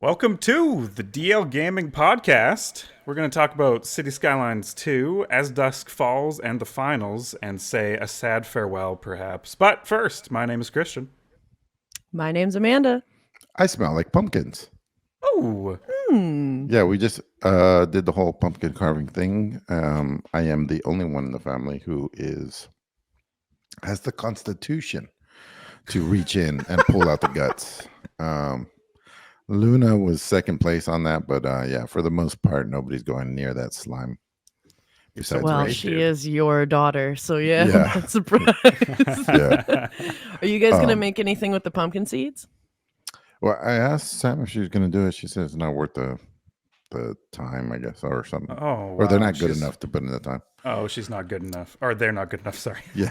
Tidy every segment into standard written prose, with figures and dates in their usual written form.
Welcome to the DL Gaming Podcast. We're going to talk about City Skylines 2, As Dusk Falls, and the finals, and say a sad farewell, perhaps. But first, my name is Christian. My name's Amanda. I smell like pumpkins. Oh, Yeah, we just did the whole pumpkin carving thing. I am the only one in the family who has the constitution to reach in and pull out the guts. Luna was second place on that, but yeah, for the most part, nobody's going near that slime. Besides Well, Ray. she is your daughter, so yeah, Yeah. not surprised. Yeah. Are you guys gonna make anything with the pumpkin seeds? Well, I asked Sam if she was going to do it. She said it's not worth the time, I guess, or something. oh, Or they're wow. not good She's- enough to put in the time. Oh, she's not good enough. Or they're not good enough, sorry. Yeah.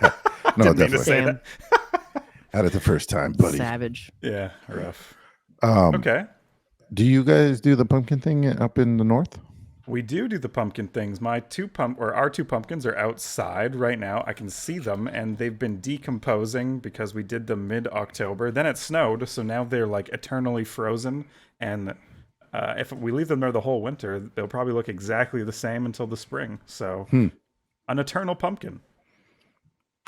No, Didn't mean to definitely. say Sam. that. Had it the first time, buddy. Savage. Yeah, rough. Um, Okay. Do you guys do the pumpkin thing up in the north? We do the pumpkin things. Our two pumpkins are outside right now. I can see them, and they've been decomposing because we did them mid-October. Then it snowed, so now they're like eternally frozen. And if we leave them there the whole winter, they'll probably look exactly the same until the spring. So, an eternal pumpkin.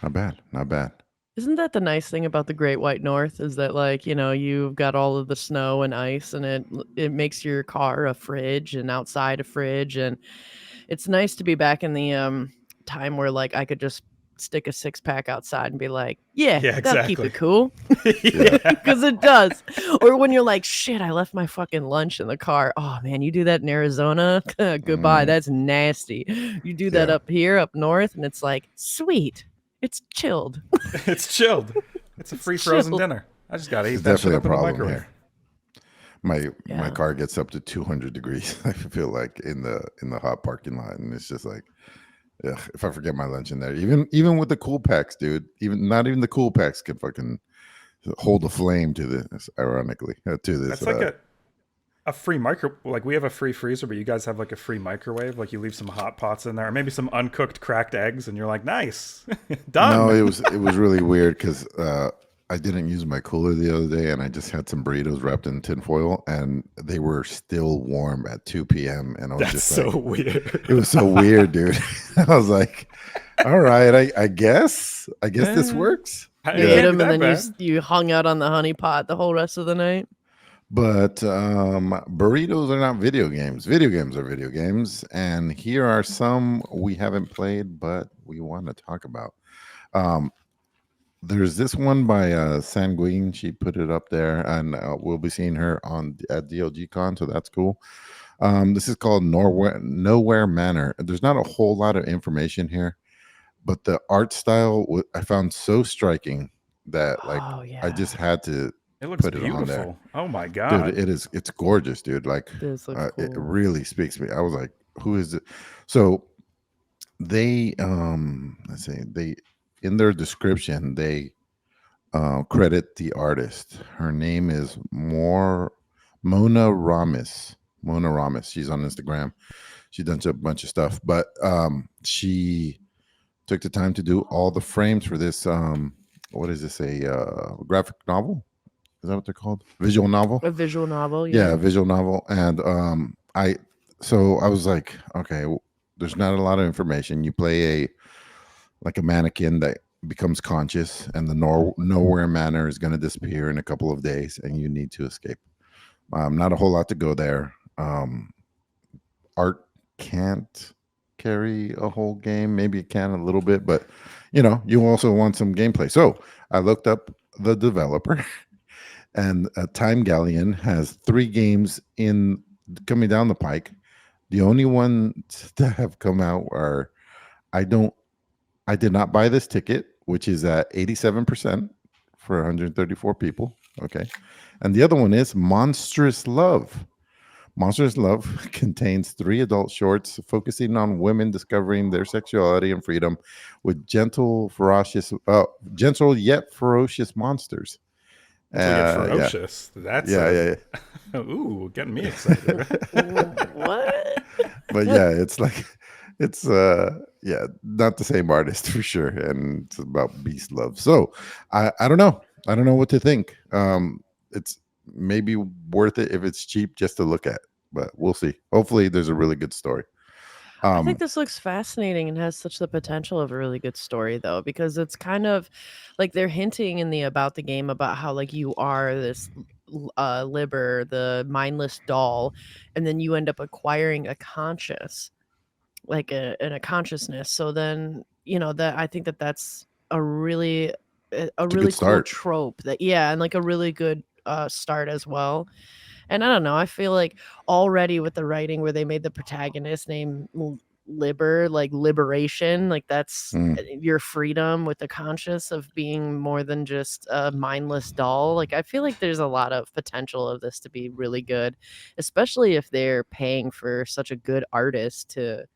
Not bad. Not bad. Isn't that the nice thing about the Great White North? Is that you've got all of the snow and ice, and it makes your car a fridge, and outside a fridge, and it's nice to be back in the time where I could just stick a 6-pack outside and be like, yeah, Yeah, that'll keep exactly. it cool. Yeah. Because it does. Or when you're like, shit, I left my fucking lunch in the car. Oh man, you do that in Arizona? Goodbye. That's nasty. You do that Yeah. up here, up north, and it's like, sweet. It's chilled. It's chilled. It's a free frozen chilled. dinner. I just gotta eat It's that shit definitely a up in the problem microwave. here. My Yeah. car gets up to 200 degrees. I feel like in the hot parking lot, and it's just like, ugh, if I forget my lunch in there, even with the cool packs, dude, not even the cool packs can fucking hold a flame to this. Ironically, to this. That's like a free we have a free freezer, but you guys have like a free microwave. Like you leave some hot pots in there, or maybe some uncooked cracked eggs, and you're like, nice, done. No, it was really weird because I didn't use my cooler the other day, and I just had some burritos wrapped in tinfoil, and they were still warm at 2 p.m. And I was That's just so like, weird. it was so weird, dude. I was like, all right, I guess this works. I You can't ate do them, that and then bad. you hung out on the honey pot the whole rest of the night. But burritos are not video games. Video games are video games, and here are some we haven't played, but we want to talk about. There's this one by Sanguine. She put it up there, and we'll be seeing her at DLGcon, so that's cool. This is called Nowhere Manor. There's not a whole lot of information here, but the art style I found so striking that Oh yeah. I just had to It looks put it on there. beautiful. Oh my god. dude, it's gorgeous, dude. Like This looks it cool. really speaks to me. I was like, who is it? So they let's see, they in their description they credit the artist. Her name is Mona Ramis. Mona Ramis. She's on Instagram. She's done a bunch of stuff, but she took the time to do all the frames for this what is this, a graphic novel? Is that what they're called? Visual novel? A visual novel. Yeah, a visual novel. And I was like, okay, there's not a lot of information. You play a mannequin that becomes conscious, and the nowhere manor is going to disappear in a couple of days, and you need to escape. Not a whole lot to go there. Art can't carry a whole game. Maybe it can a little bit, but you also want some gameplay. So I looked up the developer. And Time Galleon has 3 games coming down the pike. The only ones that have come out are I did not buy this ticket, which is at 87% for 134 people. Okay. And the other one is Monstrous Love. Monstrous Love contains 3 adult shorts focusing on women discovering their sexuality and freedom with gentle yet ferocious monsters. Ferocious. That's Yeah. Ooh, getting me excited. What? But yeah, it's like not the same artist for sure, and it's about beast love. So I don't know what to think. It's maybe worth it if it's cheap just to look at. But we'll see. Hopefully, there's a really good story. I think this looks fascinating and has such the potential of a really good story, though, because it's kind of like they're hinting in the about the game about how like you are this Liber, the mindless doll, and then you end up acquiring a conscious, like a consciousness. So then that I think that that's a really a It's a good really cool start. trope that and like a really good start as well. And I don't know, I feel like already with the writing where they made the protagonist name Liber, like liberation, like that's Mm, your freedom with the conscious of being more than just a mindless doll. Like I feel like there's a lot of potential of this to be really good, especially if they're paying for such a good artist to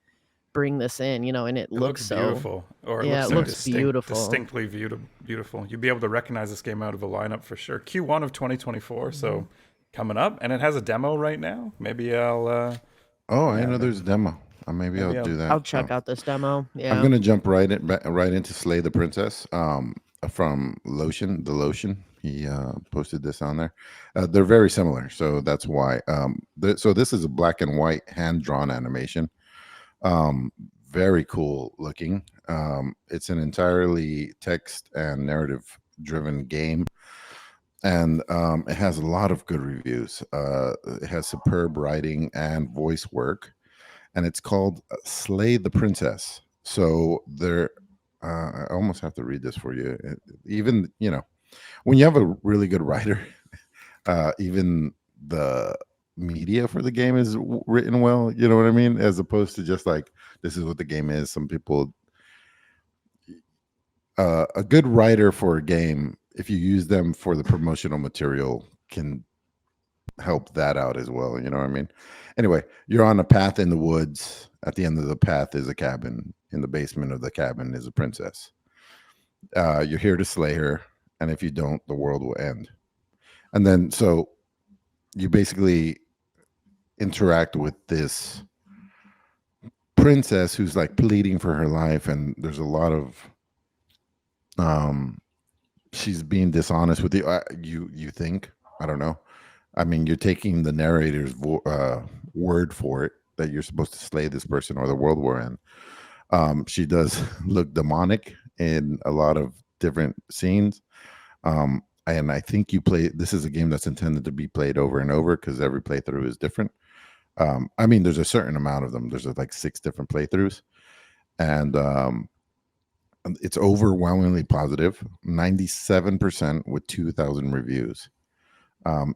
bring this in, and it It looks looks so beautiful, or it yeah, looks it so looks beautiful. distinctly beautiful. You'd be able to recognize this game out of a lineup for sure. Q1 of 2024, so coming up, and it has a demo right now. Maybe I'll, oh, I yeah, know there's a demo. Maybe I'll maybe do I'll. that. I'll check out this demo. I'm Yeah. gonna jump right into Slay the Princess. From Lotion, the Lotion. He posted this on there. They're very similar, so that's why. So this is a black and white hand drawn animation. Um, Very cool looking. It's an entirely text and narrative driven game, and it has a lot of good reviews. It has superb writing and voice work, and it's called Slay the Princess. So there, I almost have to read this for you. Even when you have a really good writer, even the media for the game is written well. You know what I mean? As opposed to just like this is what the game is. Some people, a good writer for a game, if you use them for the promotional material, can help that out as well. You know what I mean? Anyway, you're on a path in the woods. At the end of the path is a cabin. In the basement of the cabin is a princess. You're here to slay her, and if you don't, the world will end. And then, so you basically interact with this princess who's like pleading for her life, and there's a lot of um she's being dishonest with you. You think, I don't know. I mean, you're taking the narrator's word for it that you're supposed to slay this person or the world we're in. She does look demonic in a lot of different scenes. And I think this is a game that's intended to be played over and over because every playthrough is different. I mean, there's a certain amount of them. There's like 6 different playthroughs, and it's overwhelmingly positive, 97% with 2,000 reviews.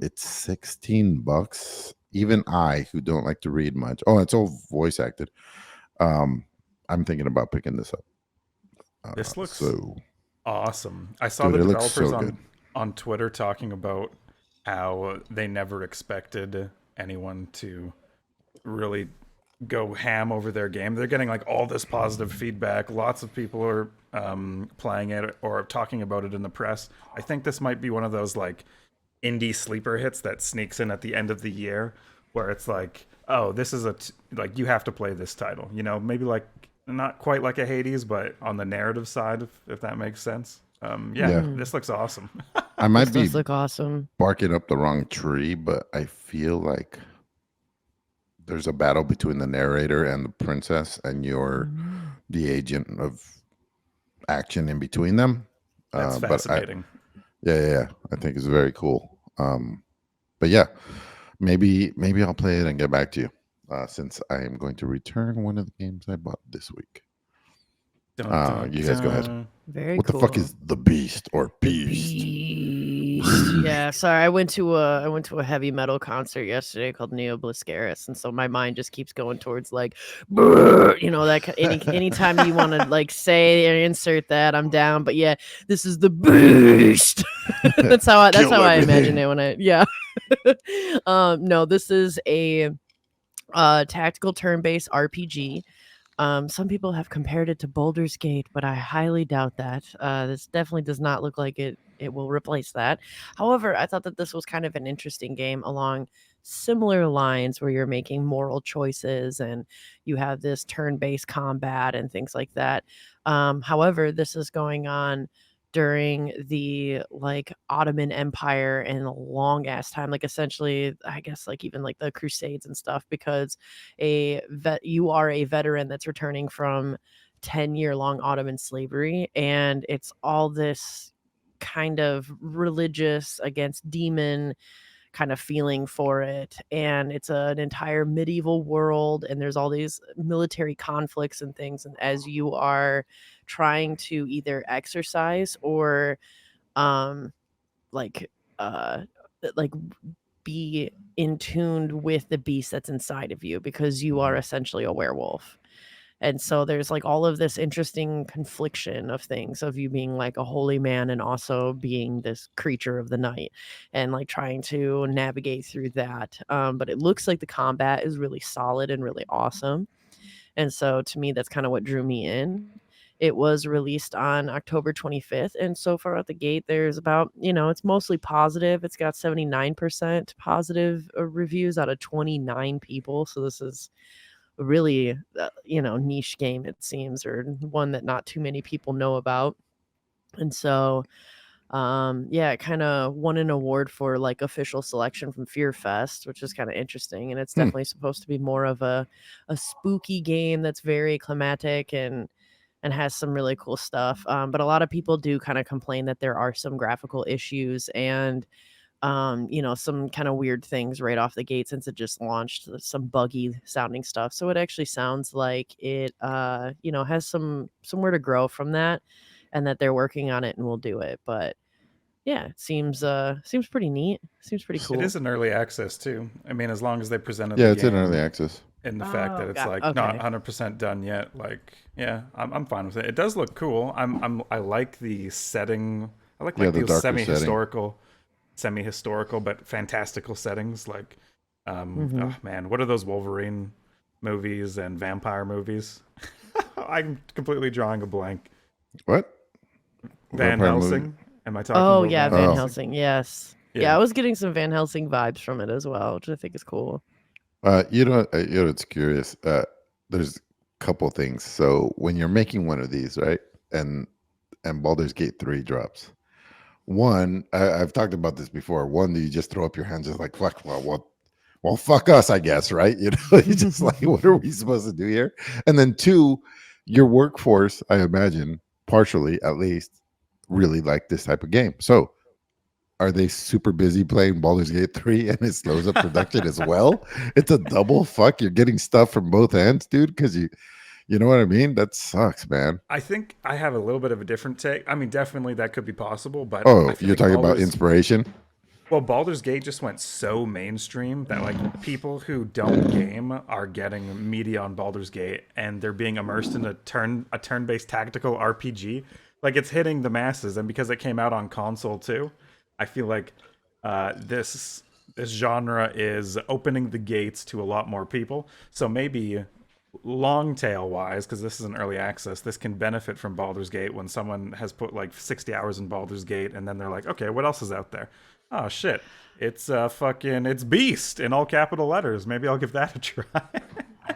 It's $16. Even I, who don't like to read much, it's all voice acted. I'm thinking about picking this up. This looks So, awesome. I saw dude, the it looks developers so good. on Twitter talking about how they never expected anyone to really go ham over their game. They're getting like all this positive feedback. Lots of people are playing it or talking about it in the press. I think this might be one of those like indie sleeper hits that sneaks in at the end of the year, where it's like, oh, this is like you have to play this title. Maybe like not quite like a Hades, but on the narrative side, if that makes sense. Yeah. This looks awesome. I might This be does look awesome. barking up the wrong tree, but I feel like there's a battle between the narrator and the princess, and you're the agent of action in between them. That's fascinating. Yeah. I think it's very cool. But yeah, maybe I'll play it and get back to you, since I am going to return one of the games I bought this week. Dun, dun, You guys go ahead. dun. Very What cool. the fuck is the Beast or Beast? Beast. Yeah, sorry. I went to a heavy metal concert yesterday called Neo Bliscaris, and so my mind just keeps going towards like, that anytime you want to like say or insert that, I'm down. But yeah, this is the Beast. that's how I imagine it when no, this is a tactical turn-based RPG. Some people have compared it to Baldur's Gate, but I highly doubt that. This definitely does not look like it will replace that. However, I thought that this was kind of an interesting game along similar lines where you're making moral choices and you have this turn-based combat and things like that. However, this is going on during the like Ottoman Empire and a long ass time, like essentially, I guess like even like the Crusades and stuff, because you are a veteran that's returning from 10-year long Ottoman slavery, and it's all this kind of religious against demon kind of feeling for it, and it's an entire medieval world, and there's all these military conflicts and things, and as you are trying to either exercise or um like uh like be in tuned with the beast that's inside of you, because you are essentially a werewolf. And so there's like all of this interesting confliction of things, of you being like a holy man and also being this creature of the night, and like trying to navigate through that. But it looks like the combat is really solid and really awesome. And so to me, that's kind of what drew me in. It was released on October 25th. And so far out the gate, there's about, it's mostly positive. It's got 79% positive reviews out of 29 people. So this is a really, niche game, it seems, or one that not too many people know about. And so, yeah, it kind of won an award for like official selection from Fear Fest, which is kind of interesting. And it's definitely supposed to be more of a spooky game that's very climatic and has some really cool stuff. But a lot of people do kind of complain that there are some graphical issues and some kind of weird things right off the gate since it just launched, some buggy sounding stuff. So it actually sounds like it has somewhere to grow from that, and that they're working on it and will do it. But yeah, it seems pretty neat. Seems pretty It cool. is an early access too. I mean, as long as they presented Yeah, the it's in early game access. and the fact that Oh, it's like okay. not 100% done yet, like yeah, I'm fine with it. It does look cool. I like the setting. I like Yeah, the the darker semi-historical but fantastical settings. Like, Mhm. oh man, what are those Wolverine movies and vampire movies? I'm completely drawing a blank. What? Van Vampire movie? Helsing. Am I talking Oh about yeah, Van Van Oh. Helsing. Yes. Yeah. Yeah, I was getting some Van Helsing vibes from it as well, which I think is cool. It's curious. There's a couple things. So when you're making one of these, right, and Baldur's Gate 3 drops, one, I've talked about this before. One, you just throw up your hands, just like fuck. Well, fuck us, I guess, right? You just like, what are we supposed to do here? And then two, your workforce, I imagine, partially at least, really like this type of game. So are they super busy playing Baldur's Gate 3 and it slows up production as well? It's a double fuck. You're getting stuff from both ends, dude, because you know what I mean? That sucks, man. I think I have a little bit of a different take. I mean, definitely that could be possible, but I Oh, feel you're like talking about inspiration? Baldur's Gate just went so mainstream that like people who don't game are getting media on Baldur's Gate, and they're being immersed in a turn-based tactical RPG. Like it's hitting the masses, and because it came out on console too, I feel like this genre is opening the gates to a lot more people. So maybe long tail wise, because this is an early access, this can benefit from Baldur's Gate when someone has put like 60 hours in Baldur's Gate, and then they're like, okay, what else is out there? Oh shit, it's Beast in all capital letters. Maybe I'll give that a try.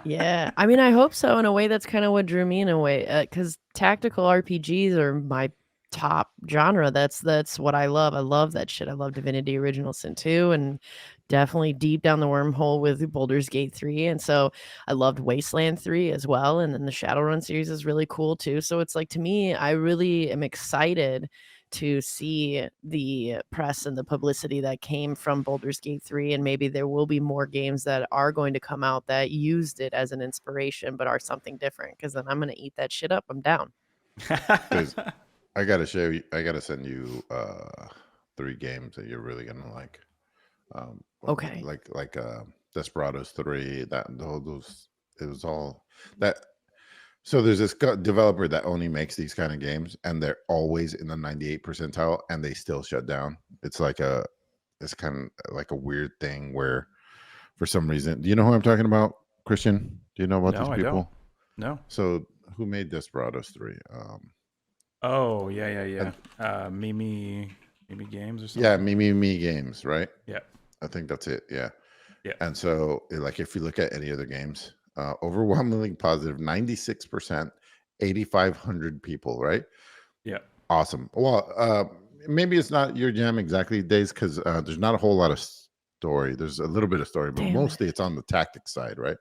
Yeah, I mean, I hope so. In a way, that's kind of what drew me in a way, because tactical RPGs are my top genre. That's what I love. I love that shit. I love Divinity Original Sin 2, and definitely deep down the wormhole with Baldur's Gate 3. And so I loved Wasteland 3 as well. And then the Shadowrun series is really cool too. So it's like, to me, I really am excited to see the press and the publicity that came from Baldur's Gate 3, and maybe there will be more games that are going to come out that used it as an inspiration but are something different, because then I'm going to eat that shit up. I'm down. Because I gotta show you. I gotta send you 3 games that you're really gonna like. Okay. Like Desperados 3. Those it was all that. So there's this developer that only makes these kind of games, and they're always in the 98 percentile, and they still shut down. It's kind of like a weird thing where, for some reason, do you know who I'm talking about, Christian? Do you know about these No, I don't. people? No. So who made Desperados 3? Oh yeah. Mimi Games or something. Yeah, Me Games, right? Yeah. I think that's it. Yeah. Yeah. And so, like, if you look at any other games, overwhelmingly positive, 96%, 8,500 people, right? Yeah. Awesome. Well, maybe it's not your jam exactly, Days, because there's not a whole lot of story. There's a little bit of story, but Damn it. mostly it's on the tactics side, right?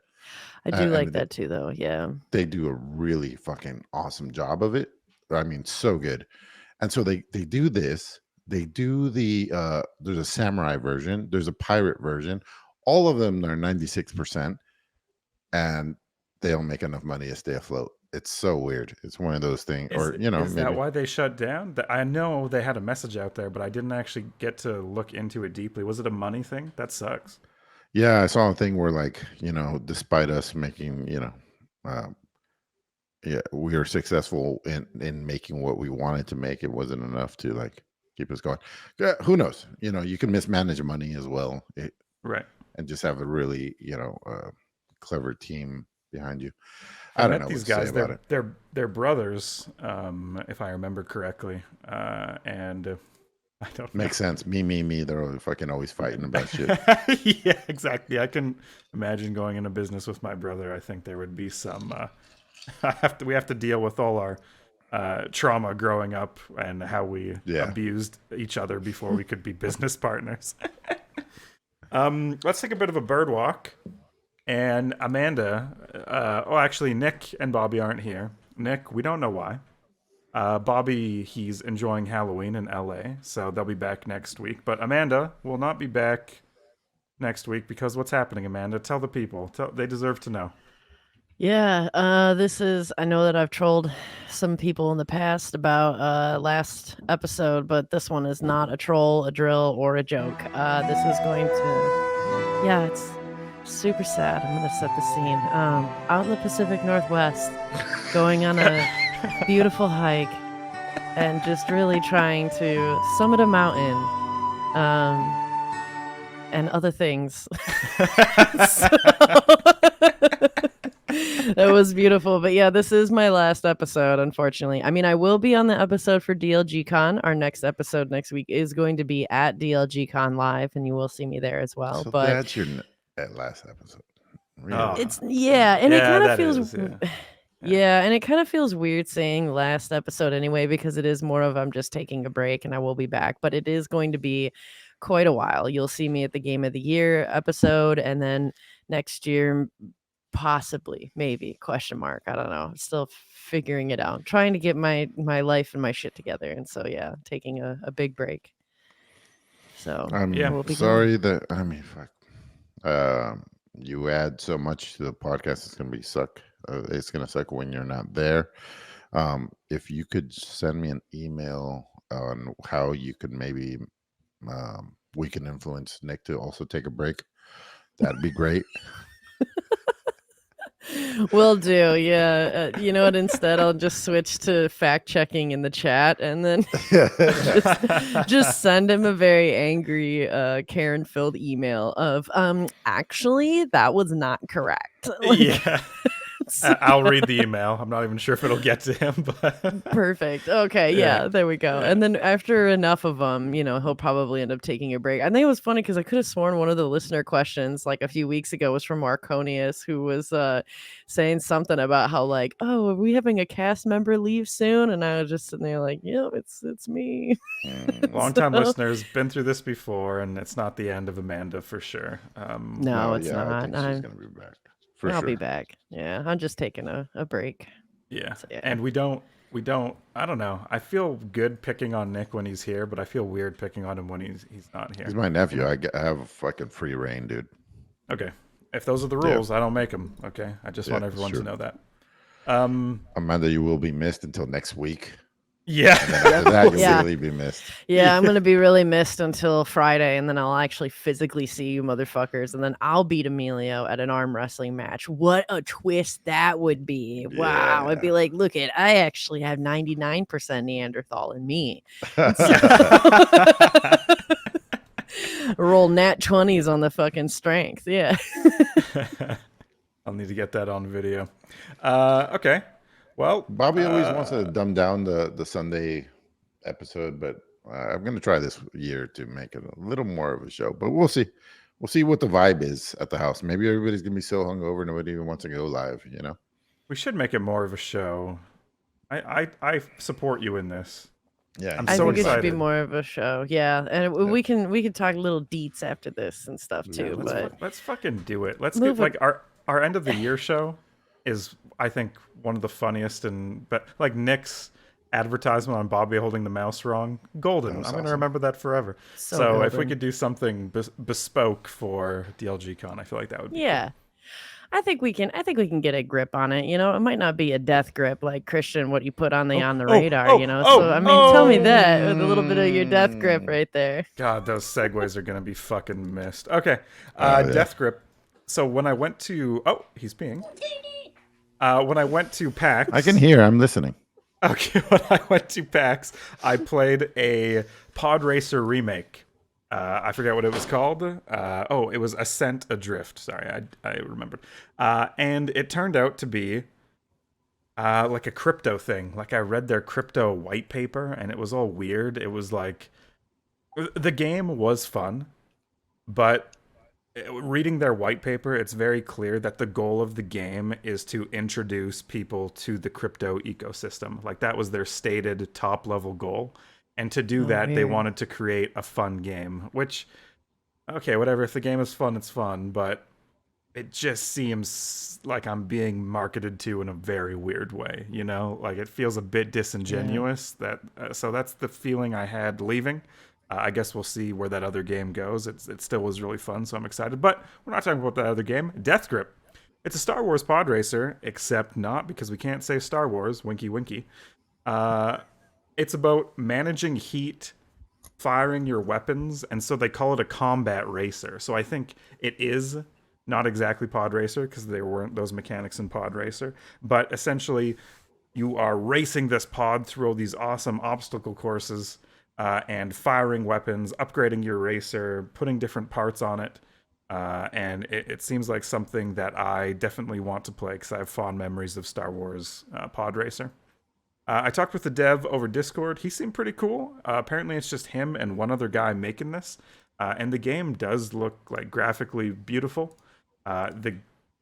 I do And like that too, though. Yeah. they do a really fucking awesome job of it. I mean, so good. And so they do this. They do the there's a samurai version, there's a pirate version. All of them are 96%, and they don't make enough money to stay afloat. It's so weird. It's one of those things, or Is that maybe. why they shut down? I know they had a message out there, but I didn't actually get to look into it deeply. Was it a money thing? That sucks. Yeah, I saw a thing where, like, despite us making, yeah, we were successful in making what we wanted to make. It wasn't enough to like keep us going. Yeah, who knows? You can mismanage money as well, Right. and just have a really, clever team behind you. I don't met know these what to say guys. about it. They're brothers, if I remember correctly. And I don't know. Makes sense. Me. They're fucking always fighting about shit. Yeah, exactly. I can imagine going into business with my brother. I think there would be some. We have to deal with all our trauma growing up and how we abused each other before we could be business partners. Let's take a bit of a bird walk. And Amanda, actually, Nick and Bobby aren't here. Nick, we don't know why. Bobby, he's enjoying Halloween in LA, so they'll be back next week. But Amanda will not be back next week because what's happening, Amanda? Tell the people. They deserve to know. Yeah, I know that I've trolled some people in the past about last episode, but this one is not a troll, a drill, or a joke. This is going to, yeah, it's super sad. I'm gonna set the scene. Out in the Pacific Northwest, going on a beautiful hike, and just really trying to summit a mountain, and other things. That was beautiful. But yeah, this is my last episode, unfortunately. I mean, I will be on the episode for DLGcon. Our next episode next week is going to be at DLGcon Live, and you will see me there as well. So but that's your last episode. Really? Oh. it's and it kind of feels yeah. Yeah, and it kind of feels weird saying last episode anyway, because it is more of I'm just taking a break and I will be back, but it is going to be quite a while. You'll see me at the Game of the Year episode, and then next year, possibly, maybe, question mark. I don't know. Still figuring it out. Trying to get my life and my shit together. And so, yeah, taking a big break. So, I'm sorry that, fuck. You add so much to the podcast, it's going to be suck. It's going to suck when you're not there. If you could send me an email on how you could maybe we can influence Nick to also take a break, that'd be great. Will do. Yeah. You know what? Instead, I'll just switch to fact checking in the chat, and then just send him a very angry, Karen-filled email of, actually, that was not correct. Yeah. I'll read the email. I'm not even sure if it'll get to him, but perfect. Okay, yeah, there we go. And then after enough of them, he'll probably end up taking a break. I think it was funny because I could have sworn one of the listener questions like a few weeks ago was from Marconius, who was saying something about how like, oh, are we having a cast member leave soon? And I was just sitting there like, yep, it's me. Long-time listeners, been through this before, and it's not the end of Amanda for sure. No, it's not. I think she's gonna be back. I'll be back. Yeah, I'm just taking a break. Yeah. So, yeah. And we don't, I don't know. I feel good picking on Nick when he's here, but I feel weird picking on him when he's not here. He's my nephew. I have a fucking free reign, dude. Okay. If those are the rules, I don't make them. Okay. I just want everyone to know that. Amanda, you will be missed until next week. Yeah. And then after that, you'll really be missed. Yeah, I'm going to be really missed until Friday, and then I'll actually physically see you motherfuckers, and then I'll beat Emilio at an arm wrestling match. What a twist that would be. Wow. I'd be like, look, I actually have 99% Neanderthal in me. Roll nat 20s on the fucking strength. Yeah. I'll need to get that on video. Okay. Well, Bobby always wants to dumb down the Sunday episode, but I'm going to try this year to make it a little more of a show. But we'll see. We'll see what the vibe is at the house. Maybe everybody's going to be so hungover nobody even wants to go live, We should make it more of a show. I support you in this. Yeah, I'm I so think it should be excited. more of a show. Yeah, and we can talk little deets after this and stuff Yeah, too. let's But Let's fucking do it. Let's get moving. like our end of the year show is I think one of the funniest and but like Nick's advertisement on Bobby holding the mouse wrong, that golden. was I'm gonna awesome. remember that forever. So So if we golden. could do something bespoke for DLGcon, I feel like that would be Yeah. I think we can. I think we can get a grip on it. You know, it might not be a death grip like Christian, what you put on the cool. radar. You know, so I mean, tell me that with a little bit of your death grip Mm. right there. God, those segues are gonna be fucking missed. Okay, Oh yeah. Death Grip. So when I went to he's peeing. When I went to PAX, I can hear. I'm listening. Okay, when I went to PAX, I played a Pod Racer remake. I forget what it was called. It was Ascent Adrift. Sorry, I remembered. And it turned out to be like a crypto thing. Like I read their crypto white paper, and it was all weird. It was like the game was fun, but reading their white paper, it's very clear that the goal of the game is to introduce people to the crypto ecosystem. Like that was their stated top level goal. And to do that, they weird. wanted to create a fun game, which, okay, whatever. If the game is fun, it's fun. But it just seems like I'm being marketed to in a very weird way, you know? Like it feels a bit disingenuous. So that's the feeling I had leaving. I guess we'll see where that other game goes. It still was really fun, so I'm excited. But we're not talking about that other game. Death Grip. It's a Star Wars pod racer, except not because we can't say Star Wars. Winky, winky. It's about managing heat, firing your weapons, and so they call it a combat racer. So I think it is not exactly pod racer because there weren't those mechanics in pod racer, but essentially you are racing this pod through all these awesome obstacle courses. And firing weapons, upgrading your racer, putting different parts on it. And it seems like something that I definitely want to play because I have fond memories of Star Wars Pod Racer. I talked with the dev over Discord. He seemed pretty cool. Apparently, it's just him and one other guy making this. And the game does look like graphically beautiful. The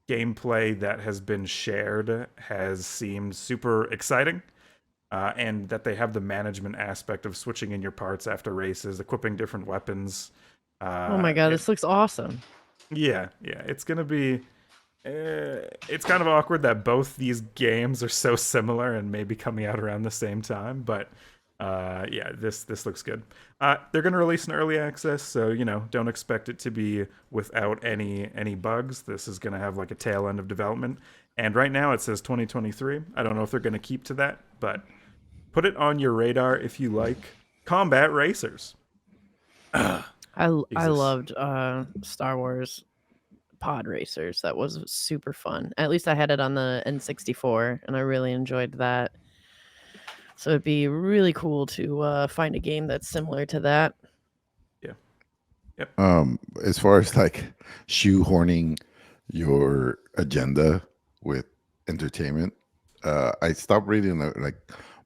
gameplay that has been shared has seemed super exciting. And that they have the management aspect of switching in your parts after races, equipping different weapons. Oh my god, this looks awesome. Yeah, it's gonna be. It's kind of awkward that both these games are so similar and maybe coming out around the same time, but this looks good. They're gonna release an early access, so don't expect it to be without any bugs. This is gonna have like a tail end of development, and right now it says 2023. I don't know if they're gonna keep to that, but put it on your radar if you like combat racers. I Jesus. loved Star Wars pod racers. That was super fun. At least I had it on the N64 and I really enjoyed that. So it'd be really cool to find a game that's similar to that. Yeah. Yep. As far as like shoehorning your agenda with entertainment, I stopped reading like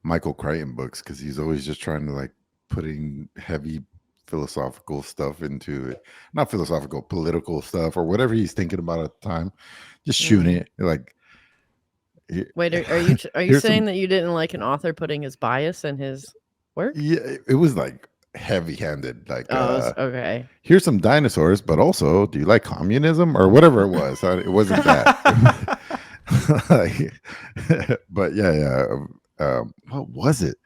Michael Crichton books because he's always just trying to like putting heavy philosophical stuff into it. Not philosophical, political stuff or whatever he's thinking about at the time. Just shooting it like. Wait, are you saying that you didn't like an author putting his bias in his work? Yeah, it was like heavy-handed. Like, okay. Here's some dinosaurs, but also, do you like communism or whatever it was? It wasn't that. But yeah. What was it?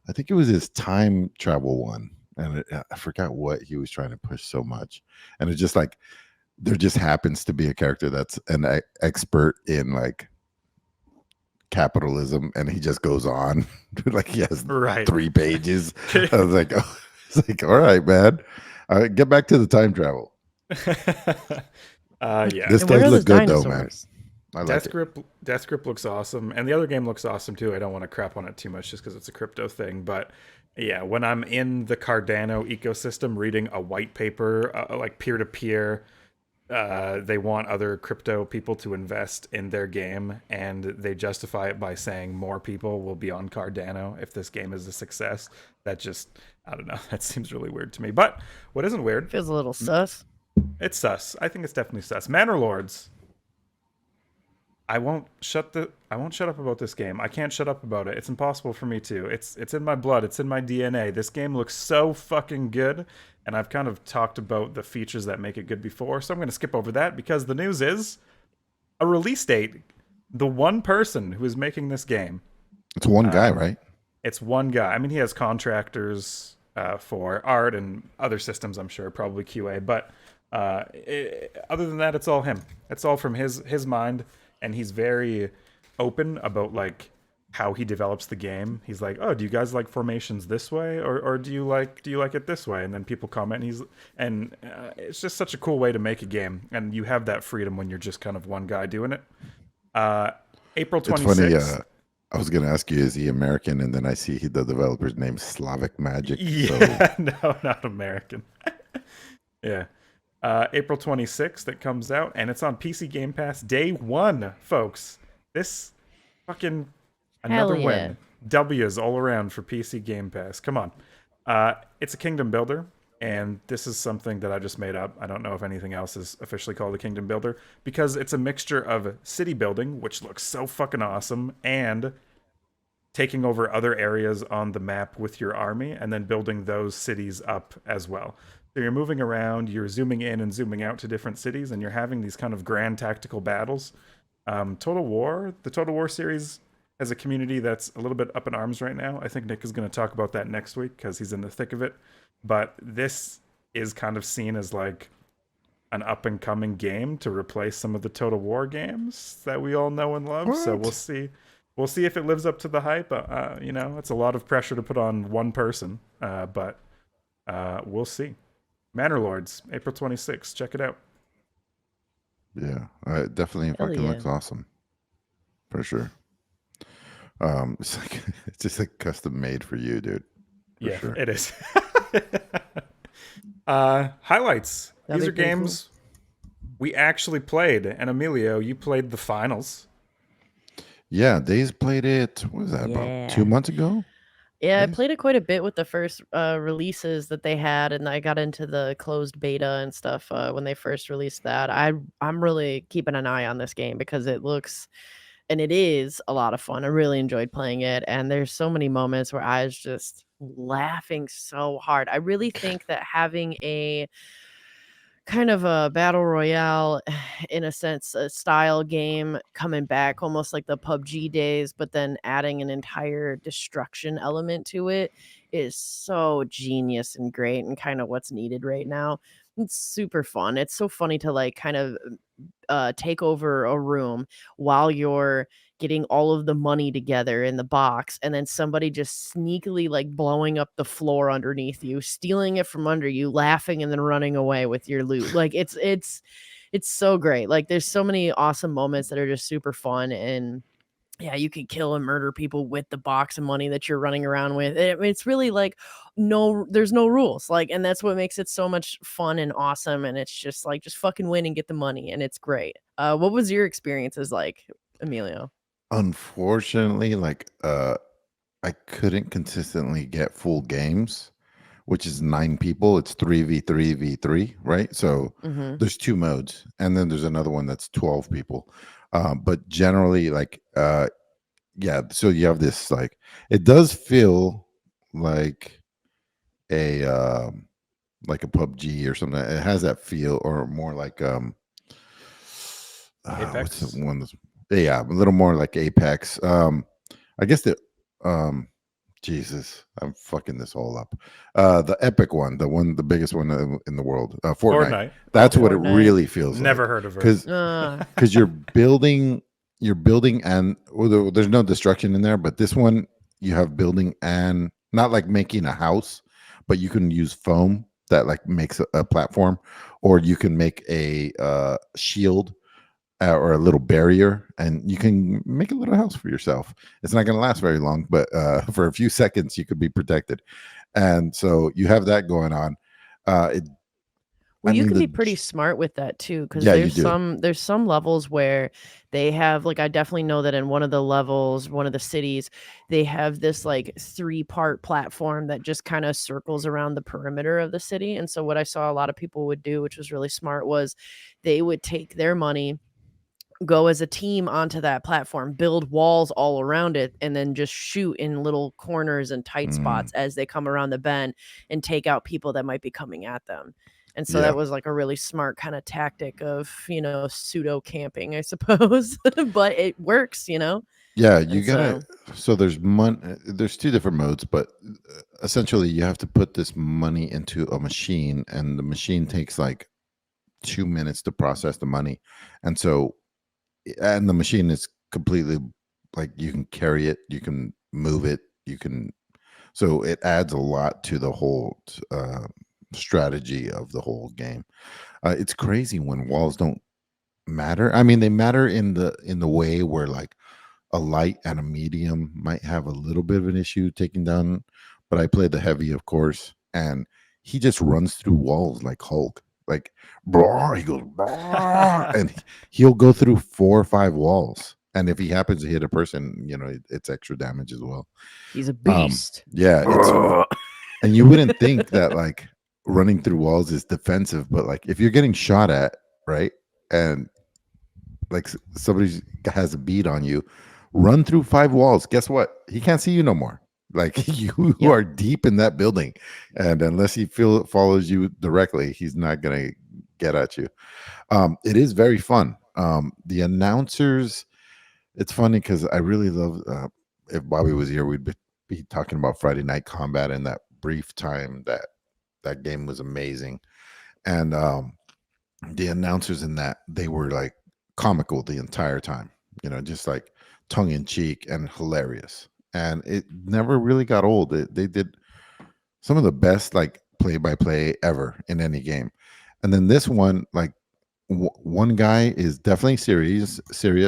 I think it was his time travel one, and I forgot what he was trying to push so much. And it's just like there just happens to be a character that's an expert in like capitalism, and he just goes on like he has 3 pages. I was like, oh, it's like, all right, man, get back to the time travel. This does look good though, man. I like Death Grip looks awesome, and the other game looks awesome too. I don't want to crap on it too much just because it's a crypto thing, but yeah, when I'm in the Cardano ecosystem reading a white paper, like peer-to-peer, they want other crypto people to invest in their game, and they justify it by saying more people will be on Cardano if this game is a success. That just, I don't know, that seems really weird to me. But what isn't weird? Feels a little sus. It's sus. I think it's definitely sus. Manor Lords. I won't shut up about this game. I can't shut up about it. It's impossible for me to. It's in my blood. It's in my DNA. This game looks so fucking good, and I've kind of talked about the features that make it good before, so I'm going to skip over that because the news is a release date. The one person who is making this game. It's one guy, right? It's one guy. I mean, he has contractors for art and other systems, I'm sure, probably QA, but other than that, it's all him. It's all from his mind, and he's very open about like how he develops the game. He's like, "Oh, do you guys like formations this way, or do you like it this way?" And then people comment, and it's just such a cool way to make a game, and you have that freedom when you're just kind of one guy doing it. April 26th. It's funny. I was going to ask you, is he American? And then I see the developer's name, Slavic Magic. Yeah, so. No, not American. Yeah. April 26th, it comes out, and it's on PC Game Pass day one, folks. This fucking another win. W's all around for PC Game Pass. Come on. It's a kingdom builder, and this is something that I just made up. I don't know if anything else is officially called a kingdom builder, because it's a mixture of city building, which looks so fucking awesome, and taking over other areas on the map with your army, and then building those cities up as well. So you're moving around, you're zooming in and zooming out to different cities, and you're having these kind of grand tactical battles. The Total War series has a community that's a little bit up in arms right now. I think Nick is going to talk about that next week because he's in the thick of it. But this is kind of seen as like an up and coming game to replace some of the Total War games that we all know and love. What? So we'll see. We'll see if it lives up to the hype. It's a lot of pressure to put on one person, but we'll see. Manor Lords, April 26th. Check it out. Yeah, it definitely fucking looks awesome, for sure. It's just like custom made for you, dude. Yeah, sure. It is. Highlights. These are games we actually played, and Emilio, you played the finals. Yeah, Daize played it. What was that, about 2 months ago? Yeah, I played it quite a bit with the first releases that they had, and I got into the closed beta and stuff when they first released that. I'm really keeping an eye on this game because it looks, and it is a lot of fun. I really enjoyed playing it, and there's so many moments where I was just laughing so hard. I really think that having a kind of a battle royale, in a sense, a style game coming back almost like the PUBG days, but then adding an entire destruction element to it is so genius and great, and kind of what's needed right now. It's super fun. It's so funny to like kind of take over a room while you're getting all of the money together in the box, and then somebody just sneakily like blowing up the floor underneath you, stealing it from under you, laughing, and then running away with your loot. Like it's so great. Like there's so many awesome moments that are just super fun, and yeah, you can kill and murder people with the box of money that you're running around with. It's really like there's no rules. Like, and that's what makes it so much fun and awesome. And it's just like, just fucking win and get the money. And it's great. What was your experiences like, Emilio? Unfortunately, like, I couldn't consistently get full games, which is 9 people. It's 3v3v3, right? So there's 2 modes, and then there's another one that's 12 people. But generally, like, yeah, so you have this, like, it does feel like a PUBG or something. It has that feel, or more like what's the one that's, yeah, a little more like Apex. I guess Jesus, I'm fucking this all up. The epic one, the biggest one in the world, Fortnite. That's what it really feels Never like. heard of it. Because you're building, and there's no destruction in there, but this one you have building, and not like making a house, but you can use foam that like makes a platform, or you can make a shield or a little barrier, and you can make a little house for yourself. It's not going to last very long, but for a few seconds you could be protected. And so you have that going on. You can be pretty smart with that too, because there's some levels where they have, like, I definitely know that in one of the levels, one of the cities, they have this like 3-part platform that just kind of circles around the perimeter of the city. And so what I saw a lot of people would do, which was really smart, was they would take their money, go as a team onto that platform, build walls all around it, and then just shoot in little corners and tight spots as they come around the bend and take out people that might be coming at them. And so Yeah. that was like a really smart kind of tactic of, pseudo camping, I suppose. But it works, Yeah, you And gotta. So there's there's two different modes, but essentially you have to put this money into a machine, and the machine takes like 2 minutes to process the money, and the machine is completely like you can carry it, you can move it, you can. So it adds a lot to the whole strategy of the whole game. It's crazy when walls don't matter. I mean, they matter in the way where like a light and a medium might have a little bit of an issue taking down, but I played the heavy, of course, and he just runs through walls like Hulk. Like, blah, he goes, blah, and he'll go through 4 or 5 walls. And if he happens to hit a person, it's extra damage as well. he's a beast. Yeah, and you wouldn't think that like running through walls is defensive, but like if you're getting shot at, right, and like somebody has a bead on you, run through 5 walls. Guess what? He can't see you no more. Like you Yep. are deep in that building, and unless he follows you directly, he's not gonna get at you. It is very fun. The announcers, it's funny because I really love. If Bobby was here, we'd be talking about Friday Night Combat and that brief time that game was amazing, and the announcers in that, they were like comical the entire time, just like tongue in cheek and hilarious. And it never really got old. They did some of the best like play by play ever in any game. And then this one, like one guy is definitely serious,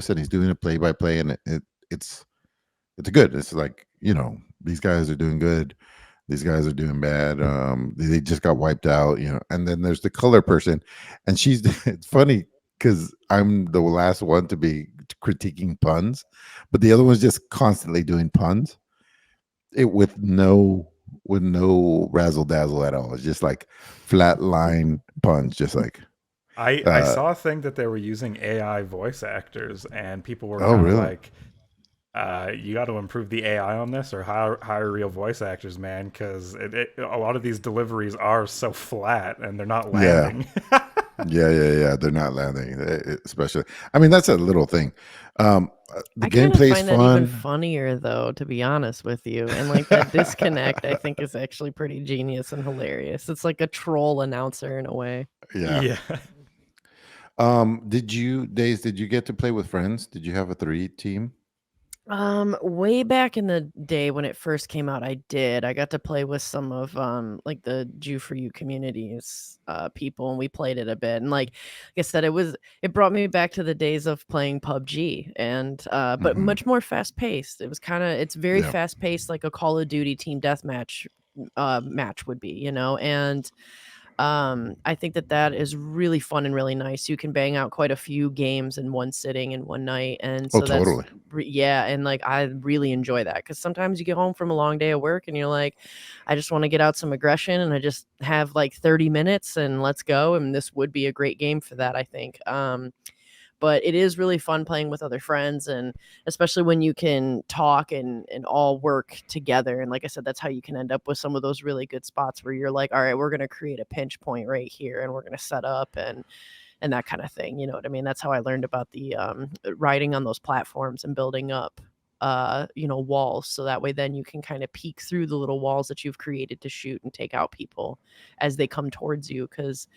and he's doing a play by play, and it's good. It's like, these guys are doing good. These guys are doing bad. They just got wiped out, And then there's the color person, and she's. It's funny because I'm the last one to be critiquing puns, but the other one's just constantly doing puns. With no razzle dazzle at all. It's just like flat line puns, just like. I saw a thing that they were using AI voice actors, and people were Oh, kind of really? like, you got to improve the AI on this, or hire real voice actors, man, because a lot of these deliveries are so flat and they're not landing. Yeah. They're not landing, especially. I mean, that's a little thing. The I kind of gameplay's find that even fun. funnier, though, to be honest with you. And like that disconnect, I think, is actually pretty genius and hilarious. It's like a troll announcer in a way. Yeah. Yeah. Daize, did you get to play with friends? Did you have a 3 team? Way back in the day when it first came out, I did. I got to play with some of like the Jew for You communities people, and we played it a bit. And like I said, it brought me back to the days of playing PUBG, and but Mhm. much more fast paced. It's very Yeah. fast paced, like a Call of Duty team deathmatch match would be, and I think that is really fun and really nice. You can bang out quite a few games in one sitting in one night, and Oh, so that's totally. yeah, and like I really enjoy that because sometimes you get home from a long day of work and you're like, I just want to get out some aggression, and I just have like 30 minutes and let's go. And this would be a great game for that, I think. But it is really fun playing with other friends, and especially when you can talk and all work together. And like I said, that's how you can end up with some of those really good spots where you're like, all right, we're going to create a pinch point right here, and we're going to set up and that kind of thing. You know what I mean? That's how I learned about the riding on those platforms and building up walls, so that way then you can kind of peek through the little walls that you've created to shoot and take out people as they come towards you. Because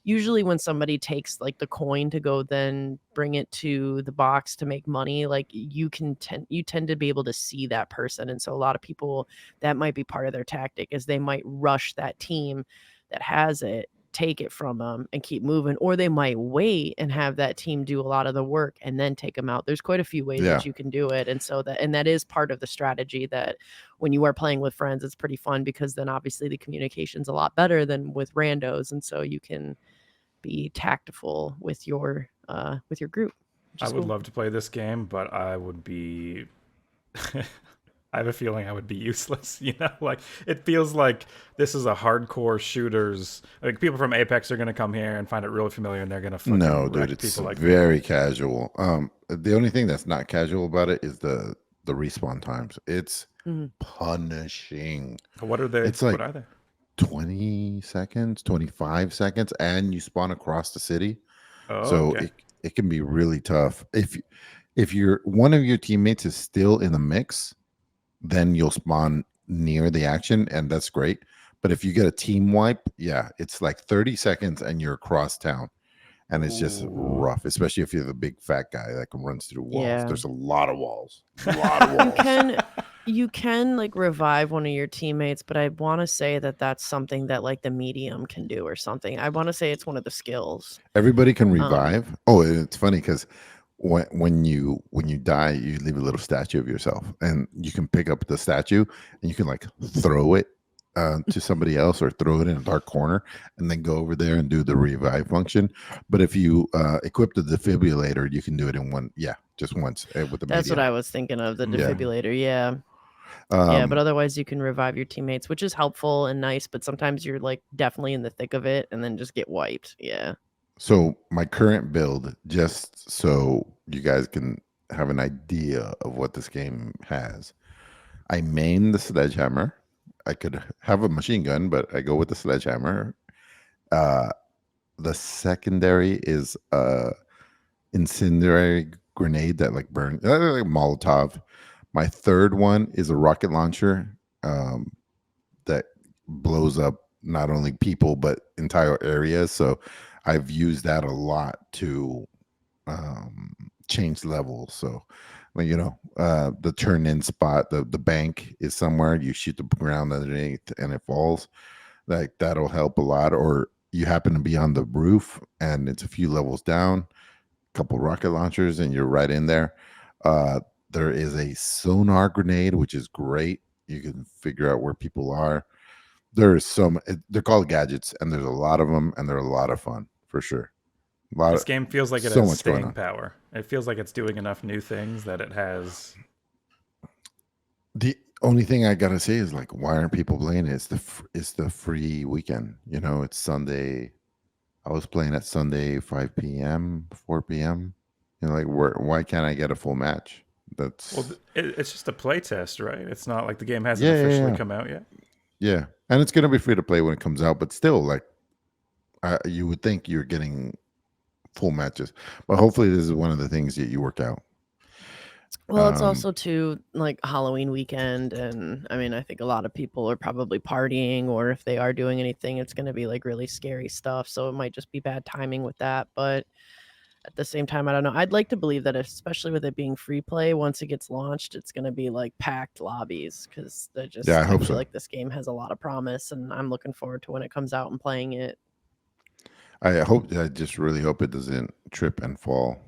usually when somebody takes like the coin to go then bring it to the box to make money, like you tend to be able to see that person. And so a lot of people, that might be part of their tactic, is they might rush that team that has it, take it from them and keep moving, or they might wait and have that team do a lot of the work and then take them out. There's quite a few ways Yeah. that you can do it, and that is part of the strategy, that when you are playing with friends, it's pretty fun, because then obviously the communication's a lot better than with randos, and so you can be tactful with your group, which I is would cool. love to play this game, but I would be I have a feeling I would be useless. Like it feels like this is a hardcore shooters. Like people from Apex are gonna come here and find it really familiar, and they're gonna fucking No, dude, wreck it's people like me. very casual. The only thing that's not casual about it is the respawn times. It's Mhm. punishing. What are they? It's like What are they? 20 seconds, 25 seconds, and you spawn across the city. Oh, So okay. it can be really tough. If you're one of your teammates is still in the mix, then you'll spawn near the action, and that's great. But if you get a team wipe, yeah, it's like 30 seconds and you're across town. And it's just Ooh. rough, especially if you're the big fat guy that can runs through walls. Yeah. There's a lot of walls. A lot of walls. You can like revive one of your teammates, but I want to say that that's something that like the medium can do or something. I want to say it's one of the skills. Everybody can revive. Oh, and it's funny because when you die, you leave a little statue of yourself, and you can pick up the statue and you can like throw it to somebody else or throw it in a dark corner and then go over there and do the revive function. But if you equip the defibrillator, you can do it in just once with the That's what medium. I was thinking of, the Yeah. defibrillator. Yeah. But otherwise you can revive your teammates, which is helpful and nice, but sometimes you're like definitely in the thick of it and then just get wiped. Yeah. So my current build, just so you guys can have an idea of what this game has, I main the sledgehammer. I could have a machine gun, but I go with the sledgehammer. The secondary is incendiary grenade that like burn like Molotov. My third one is a rocket launcher that blows up not only people but entire areas. So I've used that a lot to change levels. So the turn in spot, the bank is somewhere, you shoot the ground underneath and it falls. Like that'll help a lot. Or you happen to be on the roof and it's a few levels down, a couple rocket launchers, and you're right in there. There is a sonar grenade, which is great. You can figure out where people are. There's they're called gadgets, and there's a lot of them, and they're a lot of fun for sure. This game feels like it so has much going staying on. power. It feels like it's doing enough new things that it has. The only thing I gotta say is like, why aren't people playing it? It's the free weekend. It's Sunday. I was playing at Sunday 5 p.m., 4 p.m. Like why can't I get a full match? That's it's just a play test, right? It's not like the game hasn't officially come out yet. Yeah, and it's gonna be free to play when it comes out, but still, like, you would think you're getting full matches, but hopefully this is one of the things that you work out. Well, it's also too like Halloween weekend, and I mean, I think a lot of people are probably partying, or if they are doing anything, it's going to be like really scary stuff. So it might just be bad timing with that. But at the same time, I don't know. I'd like to believe that, especially with it being free play, once it gets launched, it's going to be like packed lobbies because I hope feel so. like this game has a lot of promise, and I'm looking forward to when it comes out and playing it. I just really hope it doesn't trip and fall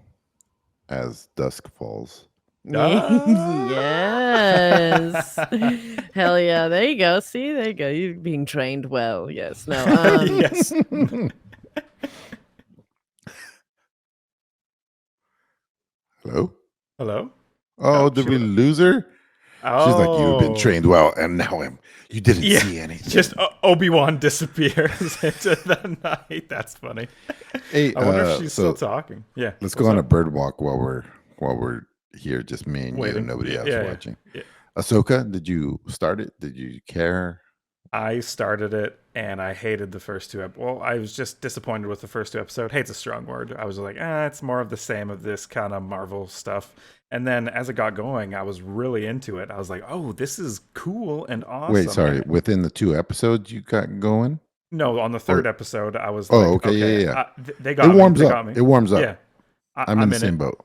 as Dusk falls. Yes. Hell yeah. There you go. See, there you go. You're being trained well. Yes. No. Yes. Hello? Hello? Oh, did we lose her? Oh. She's like, you've been trained well, and now you didn't see anything. Just Obi-Wan disappears into the night. That's funny. Hey, I wonder if she's still talking. Yeah. Let's go on a bird walk while we're here, just me and Waiting. you, and nobody else watching. Yeah. Ahsoka, did you start it? Did you care? I started it and I hated the first two. Well, I was just disappointed with the first two episodes. Hate's a strong word. I was like, it's more of the same of this kind of Marvel stuff. And then as it got going, I was really into it. I was like, oh, this is cool and awesome. Wait, sorry. Within the 2 episodes you got going? No, on the 3rd episode, I was like, okay, yeah. They got me. Warms up. Got me. It warms up. Yeah. I'm in the same boat.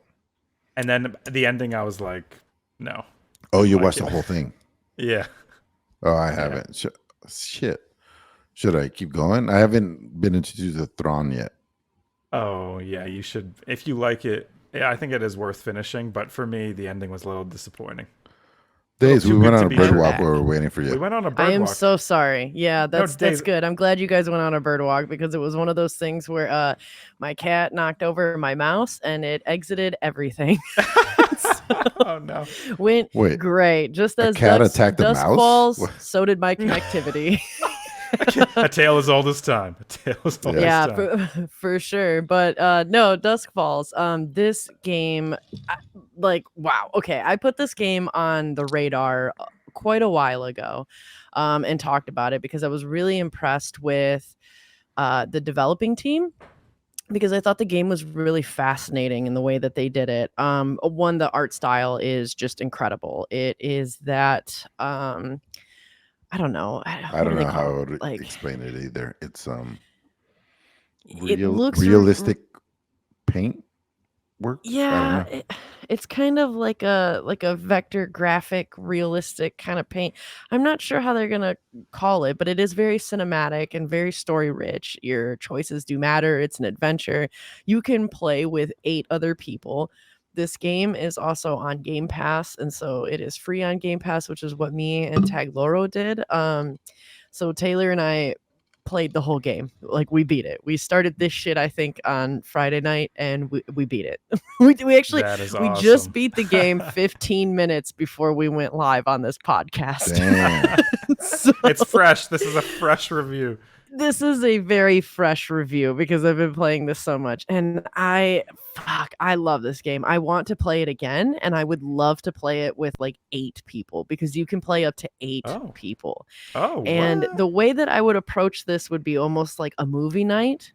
And then the ending, I was like, no. Oh, you watched the whole thing? Yeah. Oh, I haven't. Shit. Should I keep going? I haven't been into the Thrawn yet. Oh, yeah, you should. If you like it, yeah, I think it is worth finishing. But for me, the ending was a little disappointing. Daize, we went on a bird walk while we were waiting for you. We went on a bird walk. I am so sorry. Yeah, that's good. I'm glad you guys went on a bird walk because it was one of those things where my cat knocked over my mouse and it exited everything. Oh no. Went Wait, great. Just a as cat attacked a Dusk mouse? Falls, so did my connectivity. A tale as old as time. A tale as old Yeah. as Yeah, time. for sure. But no, Dusk Falls. This game, like, wow. Okay, I put this game on the radar quite a while ago, and talked about it because I was really impressed with the developing team. Because I thought the game was really fascinating in the way that they did it. One, the art style is just incredible. It is that I don't know. I What do don't they know how call I it? would Like, explain it either. It's it looks realistic paint work. I don't yeah, know. it's kind of like a vector graphic realistic kind of paint. I'm not sure how they're gonna call it, but it is very cinematic and very story rich. Your choices do matter. It's an adventure. You can play with 8 other people. This game is also on Game Pass, and so it is free on Game Pass, which is what me and Tag Loro did. So Taylor and I played the whole game. Like, we beat it. We started this shit, I think, on Friday night, and we beat it. we actually That is we just awesome. beat the game 15 minutes before we went live on this podcast. Damn. So It's fresh. This is a fresh review. this is a very fresh review because I've been playing this so much, and I love this game. I want to play it again, and I would love to play it with like 8 people because you can play up to 8 Oh. people. Oh, And what? the way that I would approach this would be almost like a movie night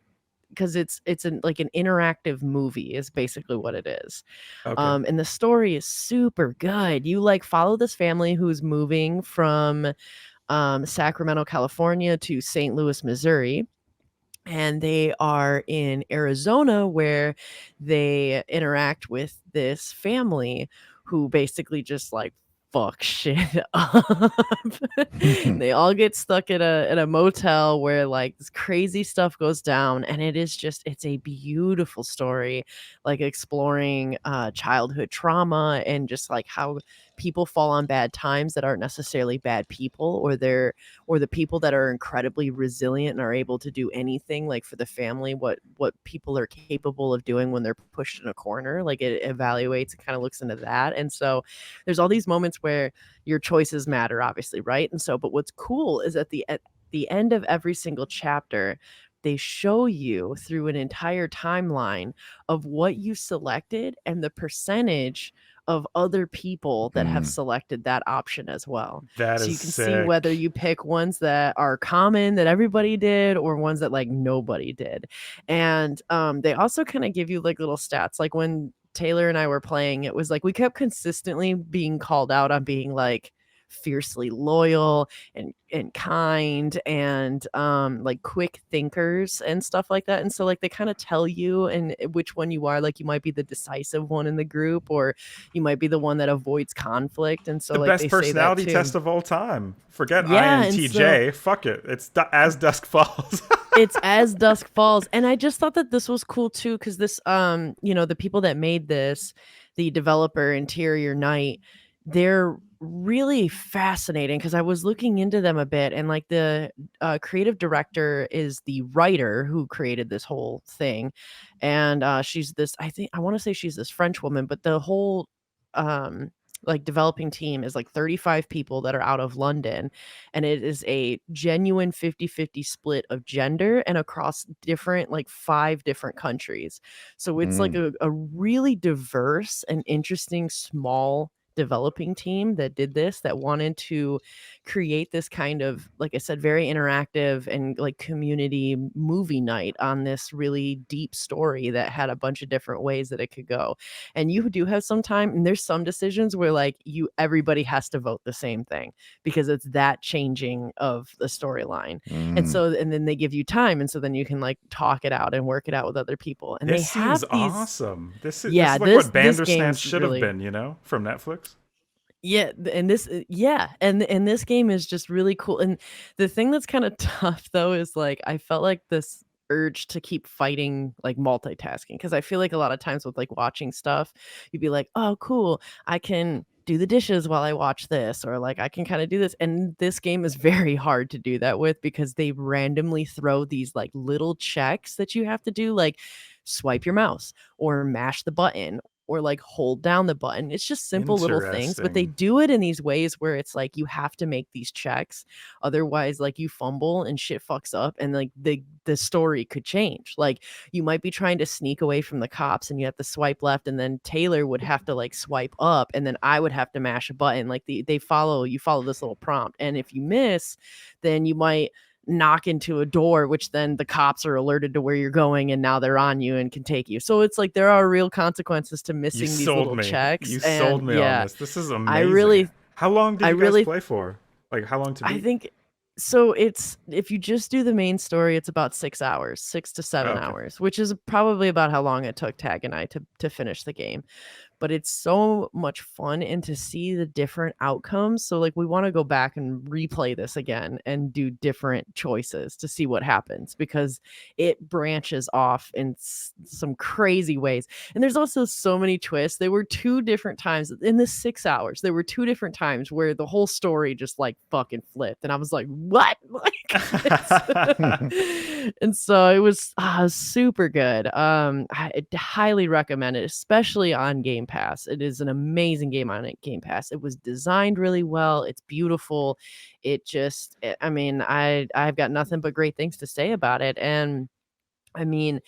because it's like an interactive movie is basically what it is. Okay. And the story is super good. You like follow this family who's moving from Sacramento, California to St. Louis, Missouri. And they are in Arizona where they interact with this family who basically just like fuck shit up. They all get stuck at a motel where like this crazy stuff goes down, and it is just it's a beautiful story, like exploring childhood trauma and just like how people fall on bad times that aren't necessarily bad people, or the people that are incredibly resilient and are able to do anything, like for the family, what people are capable of doing when they're pushed in a corner. Like, it evaluates and kind of looks into that. And so there's all these moments where your choices matter, obviously, right? And so, but what's cool is at the end of every single chapter, they show you through an entire timeline of what you selected and the percentage of other people that have Mm. selected that option as well. That So you is can see whether sick. you pick ones that are common that everybody did or ones that like nobody did. And they also kind of give you like little stats. Like when Taylor and I were playing, it was like we kept consistently being called out on being like fiercely loyal and kind and like quick thinkers and stuff like that. And so like they kind of tell you and which one you are. Like, you might be the decisive one in the group, or you might be the one that avoids conflict. And so The like best they say that personality too. test of all time. Forget Yeah, and so INTJ. Fuck it. It's as dusk falls. it's as dusk falls. And I just thought that this was cool too, because this the people that made this, the developer Interior Night, they're really fascinating because I was looking into them a bit, and like the creative director is the writer who created this whole thing. And she's this, I think I want to say she's this French woman, but the whole like developing team is like 35 people that are out of London, and it is a genuine 50-50 split of gender and across different like 5 different countries. So it's like Mm. a really diverse and interesting small developing team that did this, that wanted to create this kind of, like I said, very interactive and like community movie night on this really deep story that had a bunch of different ways that it could go. And you do have some time, and there's some decisions where like everybody has to vote the same thing because it's that changing of the storyline. And Mm. so, and then they give you time, and so then you can like talk it out and work it out with other people. And they This seems have these awesome. This yeah, is like what this Bandersnatch game's should have really been, from Netflix. yeah, and this yeah, and this game is just really cool. And the thing that's kind of tough though is like I felt like this urge to keep fighting like multitasking, because I feel like a lot of times with like watching stuff, you'd be like, "Oh, cool. I can do the dishes while I watch this," or like I can kind of do this. And this game is very hard to do that with because they randomly throw these like little checks that you have to do, like swipe your mouse or mash the button or like hold down the button. It's just simple little things, but they Interesting. do it in these ways where it's like you have to make these checks. Otherwise, like you fumble and shit fucks up, and like the story could change. Like you might be trying to sneak away from the cops and you have to swipe left, and then Taylor would have to like swipe up, and then I would have to mash a button. Like they follow this little prompt. And if you miss, then you might knock into a door, which then the cops are alerted to where you're going, and now they're on you and can take you. So it's like there are real consequences to You missing these sold little me. checks. You sold And me on yeah, this is I amazing. really How long did I you guys really play for? Like how long to I beat? think so. It's if you just do the main story, it's about 6 hours, 6 to 7 Okay. hours, which is probably about how long it took Tag and I to finish the game. But it's so much fun, and to see the different outcomes. So like we want to go back and replay this again and do different choices to see what happens, because it branches off in some crazy ways. And there's also so many twists. There were 2 different times in the 6 hours. There were 2 different times where the whole story just like fucking flipped, and I was like, "What?" And so it was super good. I highly recommend it, especially on Game Pass. It is an amazing game on Game Pass. It was designed really well. It's beautiful. I mean, I've got nothing but great things to say about it. And I mean,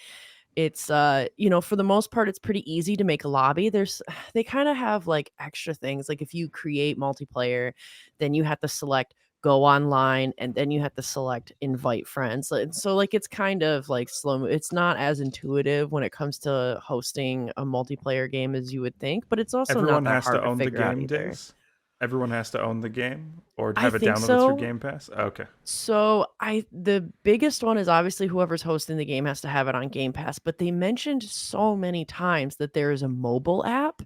it's for the most part, it's pretty easy to make a lobby. They kind of have like extra things. Like if you create multiplayer, then you have to select go online, and then you have to select invite friends. So like it's kind of like it's not as intuitive when it comes to hosting a multiplayer game as you would think, but it's also not Everyone that has to hard to own the figure out game, either. Days? Everyone has to own the game or I have it think downloaded through so. Game Pass? Okay. So the biggest one is obviously whoever's hosting the game has to have it on Game Pass, but they mentioned so many times that there is a mobile app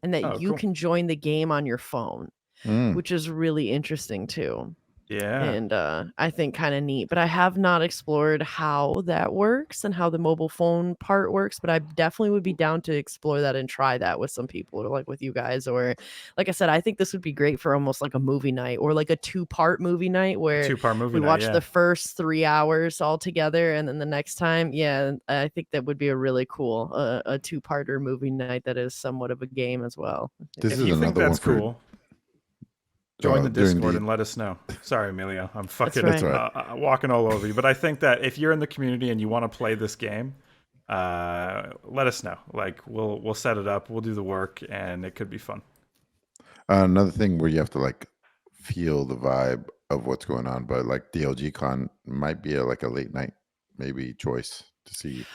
and that Oh, you cool. can join the game on your phone, Mm. which is really interesting too. Yeah. And I think kind of neat, but I have not explored how that works and how the mobile phone part works, but I definitely would be down to explore that and try that with some people, or like with you guys. Or like I said, I think this would be great for almost like a movie night, or like a 2-part movie night A where 2-part movie we night, watch yeah. the first 3 hours all together, and then the next time, yeah, I think that would be a really cool a 2-parter movie night that is somewhat of a game as well. This If is you think another one that's for cool, join the during Discord the. and let us know. Sorry, Emilio. I'm fucking right. That's right. walking all over you. But I think that if you're in the community and you want to play this game, let us know. Like we'll set it up, we'll do the work, and it could be fun. Another thing where you have to like feel the vibe of what's going on, but like DLGcon might be like a late night maybe choice to see.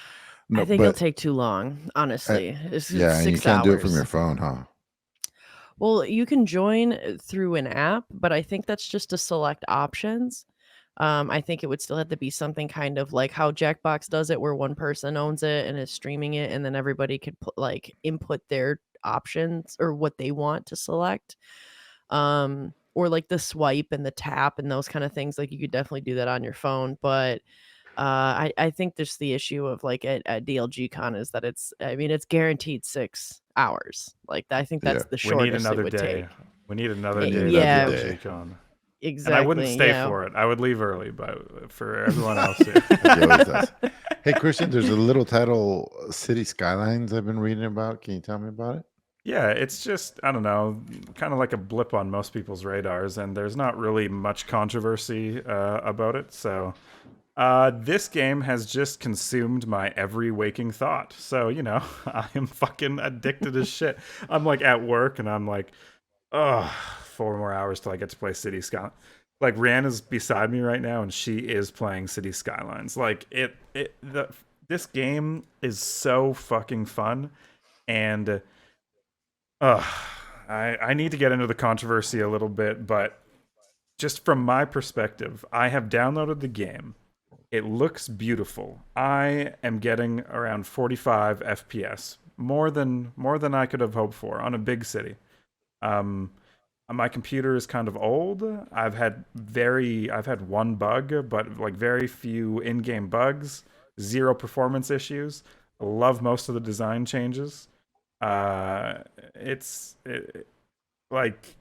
No, I think it'll but take too long, honestly. It's yeah, and you 6 can't do it from hours. your phone, huh? Well, you can join through an app, but I think that's just to select options. I think it would still have to be something kind of like how Jackbox does it, where one person owns it and is streaming it, and then everybody could like input their options or what they want to select. Or like the swipe and the tap and those kind of things. Like you could definitely do that on your phone, but I think there's the issue of like at DLGcon is that it's guaranteed 6 hours. Like I think Yeah. that's the We need shortest it another would day. take. We need another We day need of another Yeah, day. DLGcon. And I wouldn't exactly. stay Yeah. for it. I would leave early, but for everyone else here. Like he always does. Hey, Christian, there's a little title, City Skylines, I've been reading about. Can you tell me about it? Yeah, it's just, I don't know, kind of like a blip on most people's radars, and there's not really much controversy about it. So this game has just consumed my every waking thought. So, I am fucking addicted as shit. I'm like at work, and I'm like, oh, 4 more hours till I get to play City Skylines. Like Rihanna's beside me right now, and she is playing City Skylines. Like this game is so fucking fun, and I need to get into the controversy a little bit, but just from my perspective, I have downloaded the game. It looks beautiful. I am getting around 45 FPS, more than I could have hoped for on a big city. My computer is kind of old. I've had one bug, but like very few in-game bugs, zero performance issues. I love most of the design changes. Uh, it's like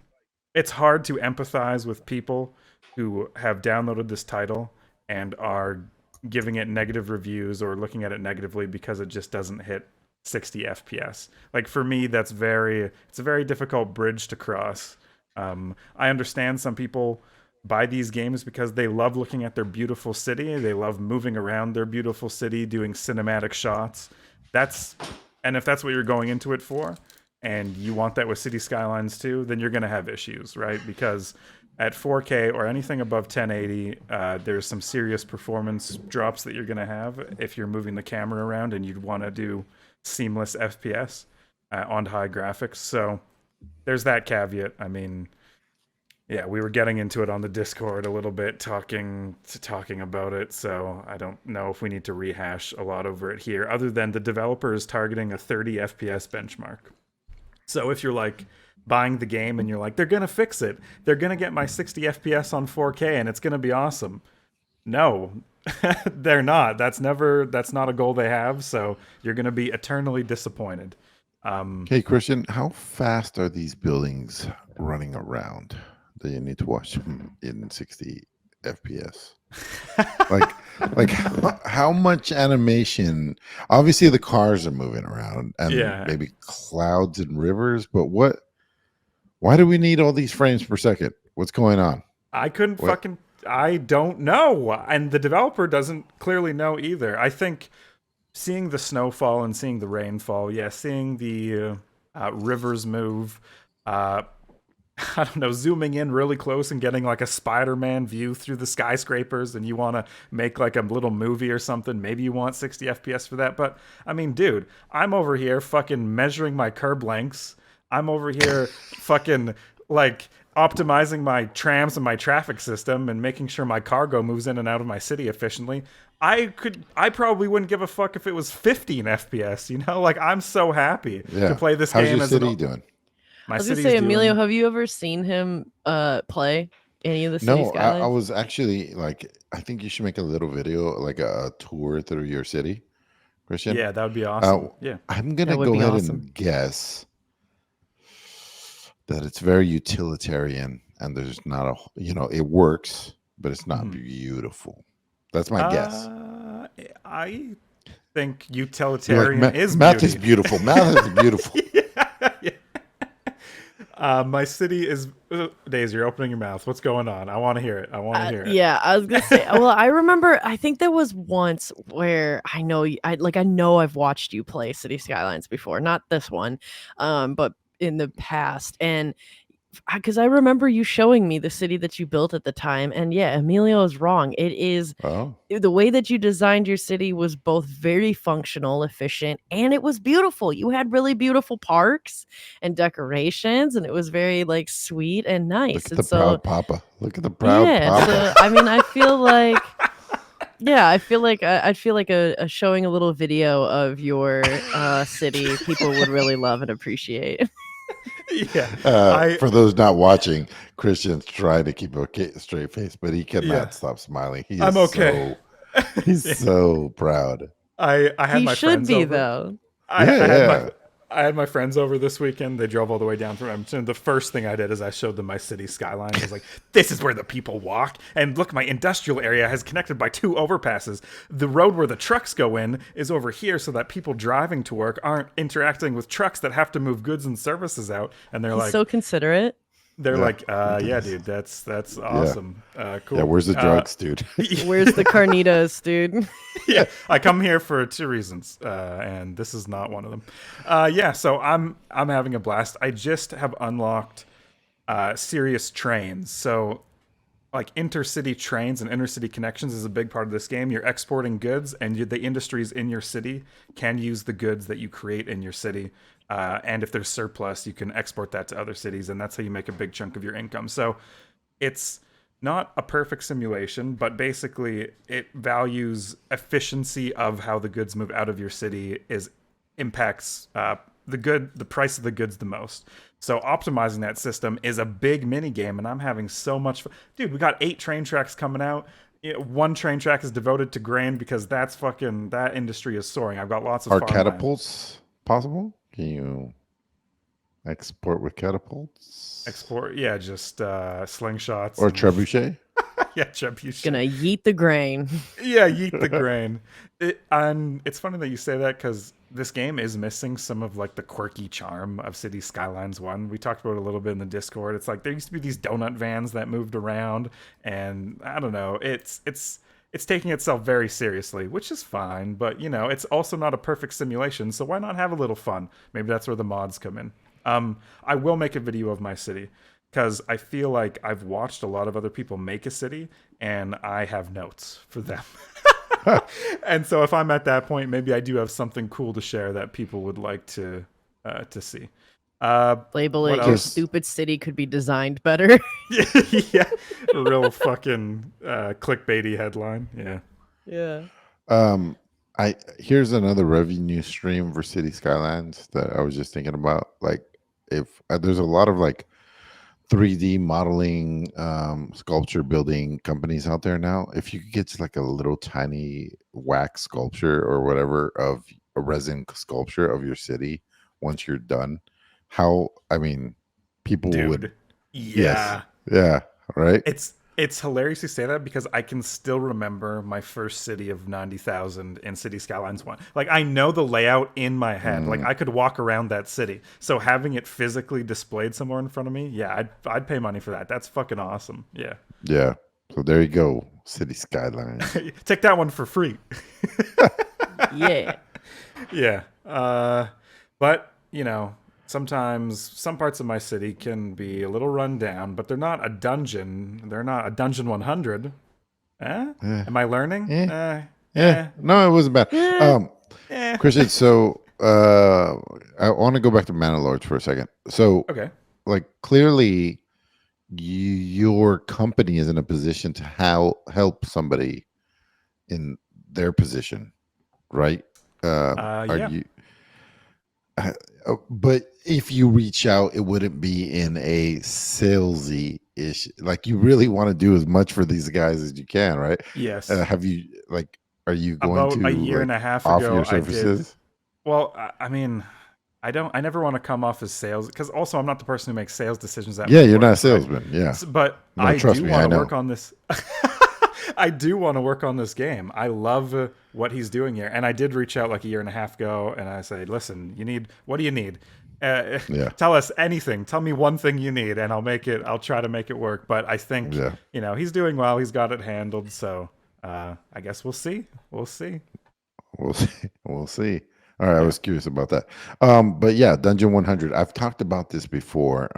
it's hard to empathize with people who have downloaded this title and are giving it negative reviews or looking at it negatively because it just doesn't hit 60 FPS. Like for me, it's a very difficult bridge to cross. I understand some people buy these games because they love looking at their beautiful city. They love moving around their beautiful city, doing cinematic shots. And if that's what you're going into it for, and you want that with City Skylines too, then you're going to have issues, right? Because at 4K or anything above 1080, there's some serious performance drops that you're going to have if you're moving the camera around and you'd want to do seamless FPS on high graphics. So there's that caveat. I mean, yeah, we were getting into it on the Discord a little bit, talking about it. So I don't know if we need to rehash a lot over it here, other than the developer is targeting a 30 FPS benchmark. So if you're like buying the game and you're like, they're gonna fix it, they're gonna get my 60 FPS on 4K and it's gonna be awesome. No, they're not. That's not a goal they have. So you're gonna be eternally disappointed. Hey, Christian, how fast are these buildings running around that you need to watch in 60 FPS? like how much animation? Obviously, the cars are moving around and maybe clouds and rivers, but why do we need all these frames per second? What's going on? I don't know. And the developer doesn't clearly know either. I think seeing the snowfall and seeing the rainfall, seeing the rivers move, I don't know, zooming in really close and getting like a Spider-Man view through the skyscrapers, and you want to make like a little movie or something. Maybe you want 60 FPS for that. But I mean, dude, I'm over here fucking measuring my curb lengths. I'm over here fucking like optimizing my trams and my traffic system and making sure my cargo moves in and out of my city efficiently. I probably wouldn't give a fuck if it was 15 FPS, you know? Like, I'm so happy to play this game. How's your city doing? I was gonna say, Emilio, have you ever seen him play any of the City Skylines? I was actually like, I think you should make a little video, like a tour through your city, Christian. Yeah, that would be awesome. I'm gonna go ahead and guess that it's very utilitarian, and there's not it works, but it's not beautiful. That's my guess. I think utilitarian math is beautiful. Math is beautiful. My city is Daize, you're opening your mouth. What's going on? I want to hear it. Yeah, I was gonna say. Well, I remember. I think there was once where I know I've watched you play City Skylines before. Not this one, but in the past, and because I remember you showing me the city that you built at the time, and Emilio is wrong. It is the way that you designed your city was both very functional, efficient, and it was beautiful. You had really beautiful parks and decorations, and it was very like sweet and nice. Look at the proud papa. Look at the proud papa. So, I mean, I feel like. Yeah, I'd feel like a showing a little video of your city. People would really love and appreciate. For those not watching, Christian's trying to keep a straight face, but he cannot stop smiling. I'm okay. He's so proud. I had my friends over. Though. I had my friends over this weekend. They drove all the way down from Edmonton. The first thing I did is I showed them my city skyline. I was like, this is where the people walk. And look, my industrial area has connected by 2 overpasses. The road where the trucks go in is over here so that people driving to work aren't interacting with trucks that have to move goods and services out. And they're like, so considerate. They're like, dude, that's awesome. Cool. Yeah, where's the drugs, dude? Where's the carnitas, dude? I come here for 2 reasons, and this is not one of them. So I'm having a blast. I just have unlocked serious trains. So like intercity trains and intercity connections is a big part of this game. You're exporting goods, and the industries in your city can use the goods that you create in your city. And if there's surplus, you can export that to other cities, and that's how you make a big chunk of your income. So it's not a perfect simulation, but basically it values efficiency of how the goods move out of your city impacts the price of the goods the most. So optimizing that system is a big mini game, and I'm having so much fun. Dude, we got 8 train tracks coming out. 1 train track is devoted to grain because that industry is soaring. I've got lots of Are catapults possible? Can you export with catapults? Just slingshots. Or trebuchet? Trebuchet. Gonna yeet the grain. Yeet the grain. And it's funny that you say that because this game is missing some of like the quirky charm of City Skylines 1. We talked about it a little bit in the Discord. It's like there used to be these donut vans that moved around, and I don't know, it's taking itself very seriously, which is fine, but you know, it's also not a perfect simulation, so why not have a little fun? Maybe that's where the mods come in. I will make a video of my city because I feel like I've watched a lot of other people make a city and I have notes for them. And so if I'm at that point, maybe I do have something cool to share that people would like to see. Label what it, your else? stupid city could be designed better. Yeah, a real fucking clickbaity headline. Yeah. Yeah. I here's another revenue stream for City Skylines that I was just thinking about. Like, if there's a lot of like 3D modeling, sculpture building companies out there now. If you could get to like a little tiny wax sculpture or whatever of a resin sculpture of your city once you're done, how, I mean, people would, Dude. yes, Yeah. yeah, right? It's hilarious you say that because I can still remember my first city of 90,000 in City Skylines 1. Like, I know the layout in my head. Like, I could walk around that city. So having it physically displayed somewhere in front of me, yeah, I'd pay money for that. That's fucking awesome. Yeah. Yeah. So there you go, City Skylines. Take that one for free. Yeah. Yeah. But, you know, sometimes some parts of my city can be a little run down, but they're not a dungeon. They're not a dungeon 100. Am I learning? Yeah. No, it wasn't bad. Christian, so I want to go back to Manor Lords for a second. So, Okay. like, clearly your company is in a position to help somebody in their position, right? Are Yeah. you? But if you reach out, it wouldn't be in a salesy ish. Like, you really want to do as much for these guys as you can, right? Yes. Have you like? Are you going About to a year like and a half offer ago, your I did. services? Well, I mean, I never want to come off as sales because also I'm not the person who makes sales decisions at Yeah, my you're not a work, right? salesman. Yeah, But no, I trust do me, I want to know. work on this. I do want to work on this game. I love what he's doing here, and I did reach out like a year and a half ago, and I said, "Listen, what do you need? Yeah. Tell us anything. Tell me one thing you need, and I'll make it. I'll try to make it work." But I think Yeah. you know he's doing well. He's got it handled. So I guess we'll see. We'll see. We'll see. We'll see. All right, I was curious about that. But yeah, Dungeon 100. I've talked about this before.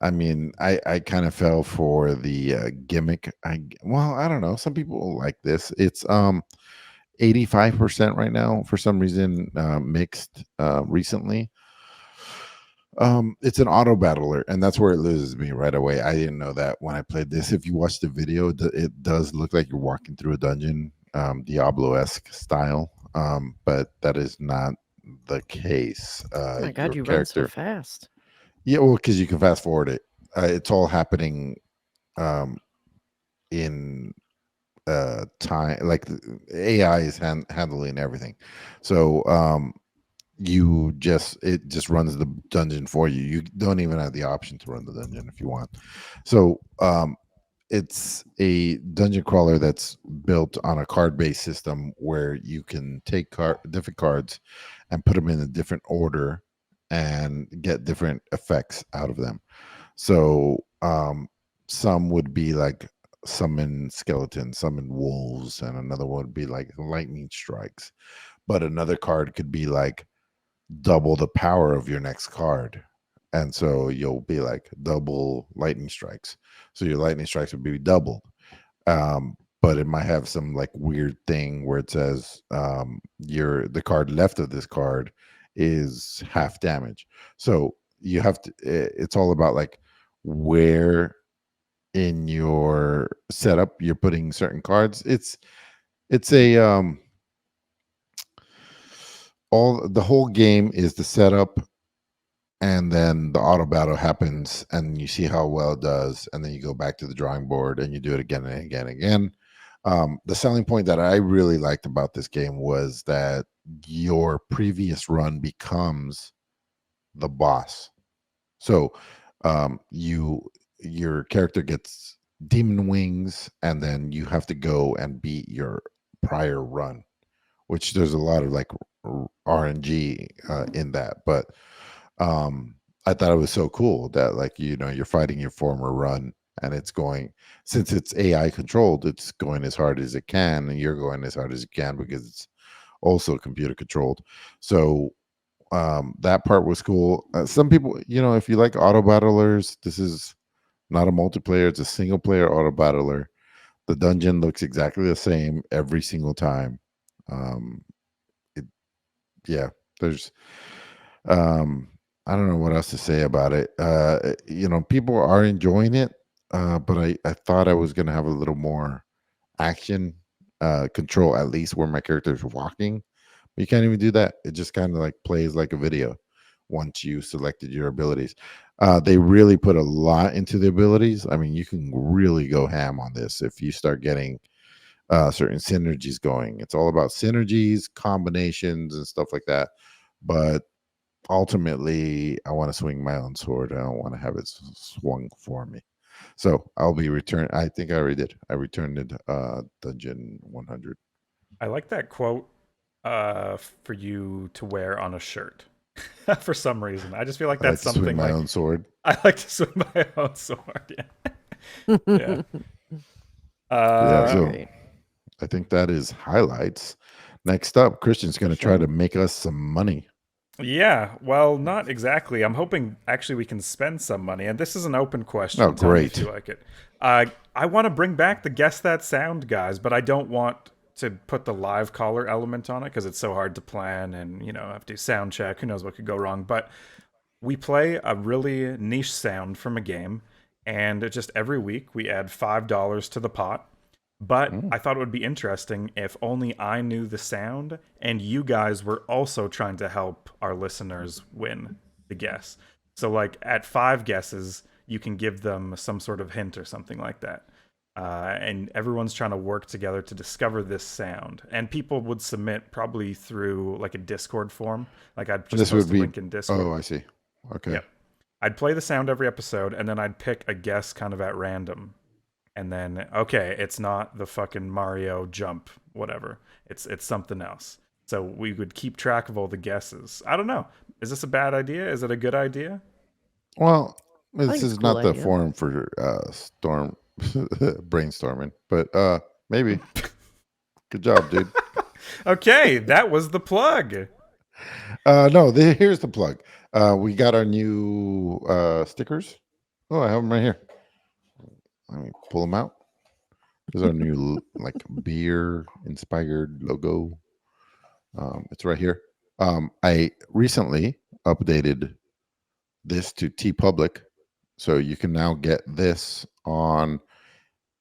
I mean, I kind of fell for the gimmick. I don't know. Some people like this. It's 85% right now for some reason, mixed recently. It's an auto battler, and that's where it loses me right away. I didn't know that when I played this. If you watch the video, it does look like you're walking through a dungeon, Diablo-esque style. But that is not the case. Oh my God, Your you run so character, fast. yeah, well, because you can fast forward it. It's all happening in time. Like, the AI is handling everything. So it just runs the dungeon for you. You don't even have the option to run the dungeon if you want. So it's a dungeon crawler that's built on a card-based system where you can take different cards and put them in a different order and get different effects out of them. So some would be like summon skeletons, summon wolves, and another one would be like lightning strikes. But another card could be like double the power of your next card. And so you'll be like double lightning strikes. So your lightning strikes would be doubled. But it might have some like weird thing where it says the card left of this card is half damage. So you have to, it's all about like where in your setup you're putting certain cards. It's a the whole game is the setup, and then the auto battle happens, and you see how well it does, and then you go back to the drawing board and you do it again and again and again. The selling point that I really liked about this game was that your previous run becomes the boss. So your character gets demon wings, and then you have to go and beat your prior run which there's a lot of like RNG in that. But I thought it was so cool that like you're fighting your former run, and it's going, since it's AI controlled, it's going as hard as it can, and you're going as hard as you can because it's also computer controlled. So that part was cool. Some people, if you like auto battlers, this is not a multiplayer, it's a single player auto battler. The dungeon looks exactly the same every single time. It, yeah, there's um I don't know what else to say about it. People are enjoying it, but I thought I was gonna have a little more action control, at least where my character is walking. But you can't even do that. It just kind of like plays like a video once you selected your abilities. They really put a lot into the abilities. I mean, you can really go ham on this if you start getting certain synergies going. It's all about synergies, combinations, and stuff like that. But ultimately, I want to swing my own sword. I don't want to have it swung for me. So I'll be return. I think I already did. I returned it dungeon 100. I like that quote for you to wear on a shirt for some reason. I just feel like I like that's to swing something my like own sword. I like to swing my own sword. Yeah. Yeah. Yeah. Pretty So great. I think that is highlights. Next up, Christian's going to try to make us some money. Yeah, well, not exactly. I'm hoping actually we can spend some money, and this is an open question. Oh, Tell me if great. you like it. I want to bring back the Guess That Sound guys, but I don't want to put the live caller element on it because it's so hard to plan, and have to do sound check. Who knows what could go wrong? But we play a really niche sound from a game, and just every week we add $5 to the pot. But Mm. I thought it would be interesting if only I knew the sound and you guys were also trying to help our listeners win the guess. So, like, at 5 guesses, you can give them some sort of hint or something like that. And everyone's trying to work together to discover this sound. And people would submit probably through like a Discord form. Like, I'd just This would post a be. link in Discord. Oh, I see. Okay. Yep. I'd play the sound every episode, and then I'd pick a guess kind of at random, and then okay, it's not the fucking Mario jump, whatever. It's something else. So we would keep track of all the guesses. I don't know. Is this a bad idea? Is it a good idea? Well, I this think it's is a cool not the idea. forum for storm brainstorming, but maybe. Good job, dude. Okay, that was the plug. No, here's the plug. We got our new stickers. Oh, I have them right here. Let me pull them out. There's our new like beer inspired logo. It's right here. I recently updated this to TeePublic, so you can now get this on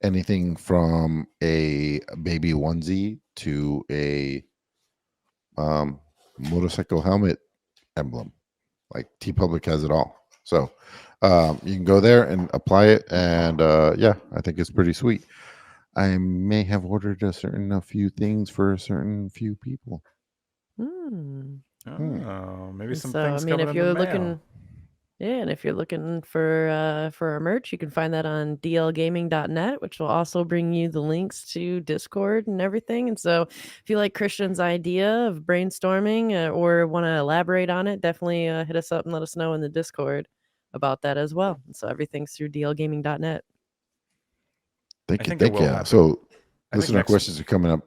anything from a baby onesie to a motorcycle helmet emblem. Like TeePublic has it all. So you can go there and apply it, and yeah, I think it's pretty sweet. I may have ordered a few things for a certain few people. Hmm. Oh, maybe And some so, I things mean, coming if in the you're mail. looking, yeah, and if you're looking for our merch, you can find that on DLGaming.net, which will also bring you the links to Discord and everything. And so, if you like Christian's idea of brainstorming or want to elaborate on it, definitely hit us up and let us know in the Discord about that as well. And so, everything's through DLGaming.net. I Thank you, think it thank will you. happen. So I think listener next. questions are coming up.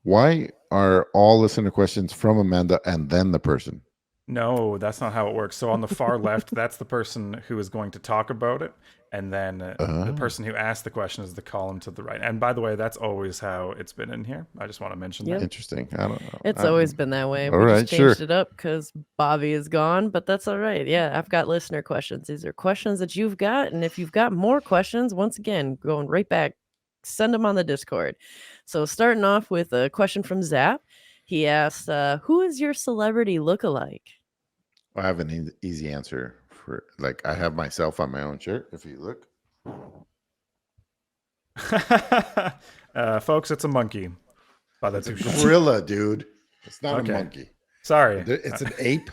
Why are all listener questions from Amanda and then the person? No, that's not how it works. So on the far left, that's the person who is going to talk about it, and then the person who asked the question is the column to the right. And by the way, that's always how it's been in here. I just want to mention Yep. that. Interesting. I don't know. It's always been that way. All We right, just changed sure. it up because Bobby is gone, but that's all right. Yeah, I've got listener questions. These are questions that you've got. And if you've got more questions, once again, going right back, send them on the Discord. So, starting off with a question from Zap. He asked, who is your celebrity lookalike? I have an easy answer for like I have myself on my own shirt. If you look, Folks, it's a monkey. By the it's a two shots. gorilla, dude. It's not a Okay. monkey. Sorry. It's an ape.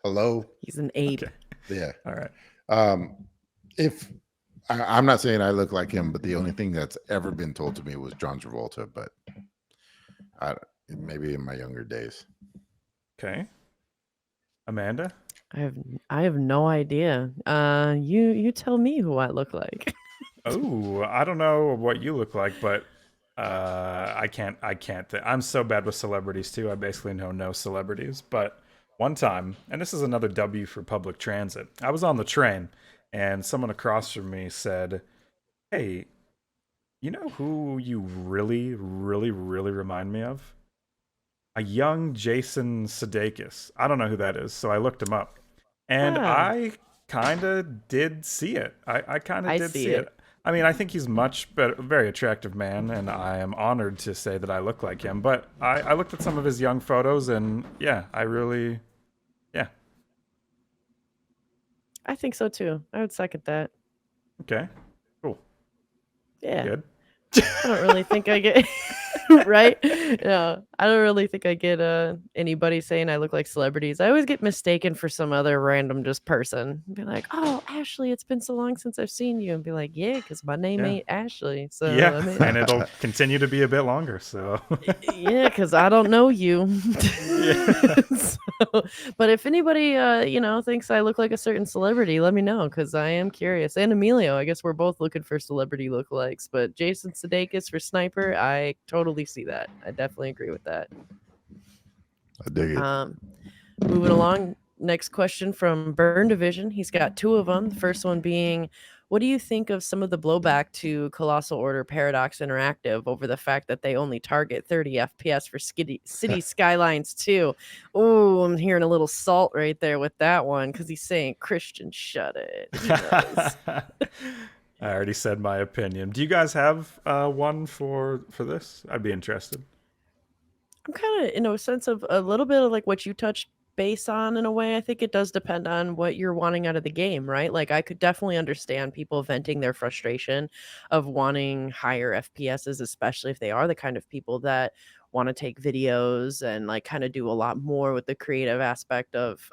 Hello. He's an ape. Okay. Yeah. All right. If I'm not saying I look like him, but the only thing that's ever been told to me was John Travolta. But maybe in my younger days. Okay. Amanda? I have no idea. You tell me who I look like. Oh, I don't know what you look like, but I can't. I'm so bad with celebrities too. I basically know no celebrities. But one time, and this is another W for public transit. I was on the train, and someone across from me said, "Hey, you know who you really, really, really remind me of? A young Jason Sudeikis. I don't know who that is, so I looked him up, and Ah, I kind of did see it. I kind of I did see see it. it. I mean, I think he's much better, very attractive man, and I am honored to say that I look like him. But I looked at some of his young photos, and yeah, I really, yeah, I think so too. I would second that. okay, cool, Yeah. good. I don't really think I get right? Yeah. I don't really think I get anybody saying I look like celebrities. I always get mistaken for some other random just person. Be like, "Oh, Ashley, it's been so long since I've seen you." And be like, "Yeah, because my name Yeah, ain't Ashley." So yeah, I mean, and it'll continue to be a bit longer. So yeah, because I don't know you. yeah, So, but if anybody, thinks I look like a certain celebrity, let me know because I am curious. And Emilio, I guess we're both looking for celebrity lookalikes. But Jason Sudeikis for Sniper, I totally see that. I definitely agree with that. I dig it. Um, Moving along, next question from Burn Division. He's got two of them. The first one being, what do you think of some of the blowback to Colossal Order Paradox Interactive over the fact that they only target 30 FPS for City Skylines 2? Oh, I'm hearing a little salt right there with that one because he's saying, Christian, shut it. He knows. I already said my opinion. Do you guys have one for this? I'd be interested. I'm kind of in a sense of a little bit of like what you touched base on in a way. I think it does depend on what you're wanting out of the game, right? Like I could definitely understand people venting their frustration of wanting higher FPSs, especially if they are the kind of people that want to take videos and like kind of do a lot more with the creative aspect of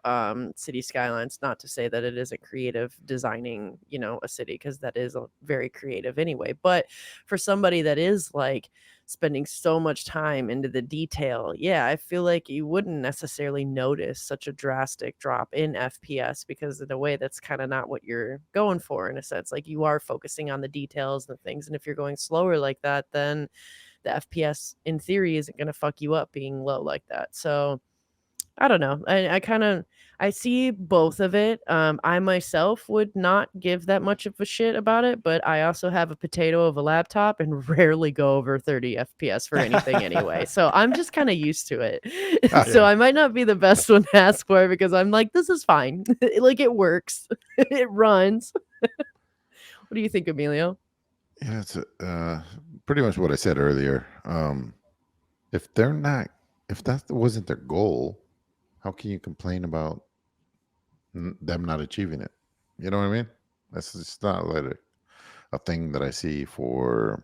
City Skylines. Not to say that it isn't creative designing, a city, because that is very creative anyway. But for somebody that is like spending so much time into the detail, yeah, I feel like you wouldn't necessarily notice such a drastic drop in FPS because in a way that's kind of not what you're going for in a sense. Like you are focusing on the details and things. And if you're going slower like that, then the FPS in theory isn't going to fuck you up being low like that. So I don't know. I kind of I see both of it. I myself would not give that much of a shit about it, but I also have a potato of a laptop and rarely go over 30 FPS for anything anyway. So I'm just kind of used to it. So Yeah. I might not be the best one to ask for because I'm like, this is fine. Like it works. It runs. What do you think, Emilio? Yeah, it's pretty much what I said earlier. If they're not, if that wasn't their goal, how can you complain about them not achieving it? You know what I mean? That's just not like a thing that I see for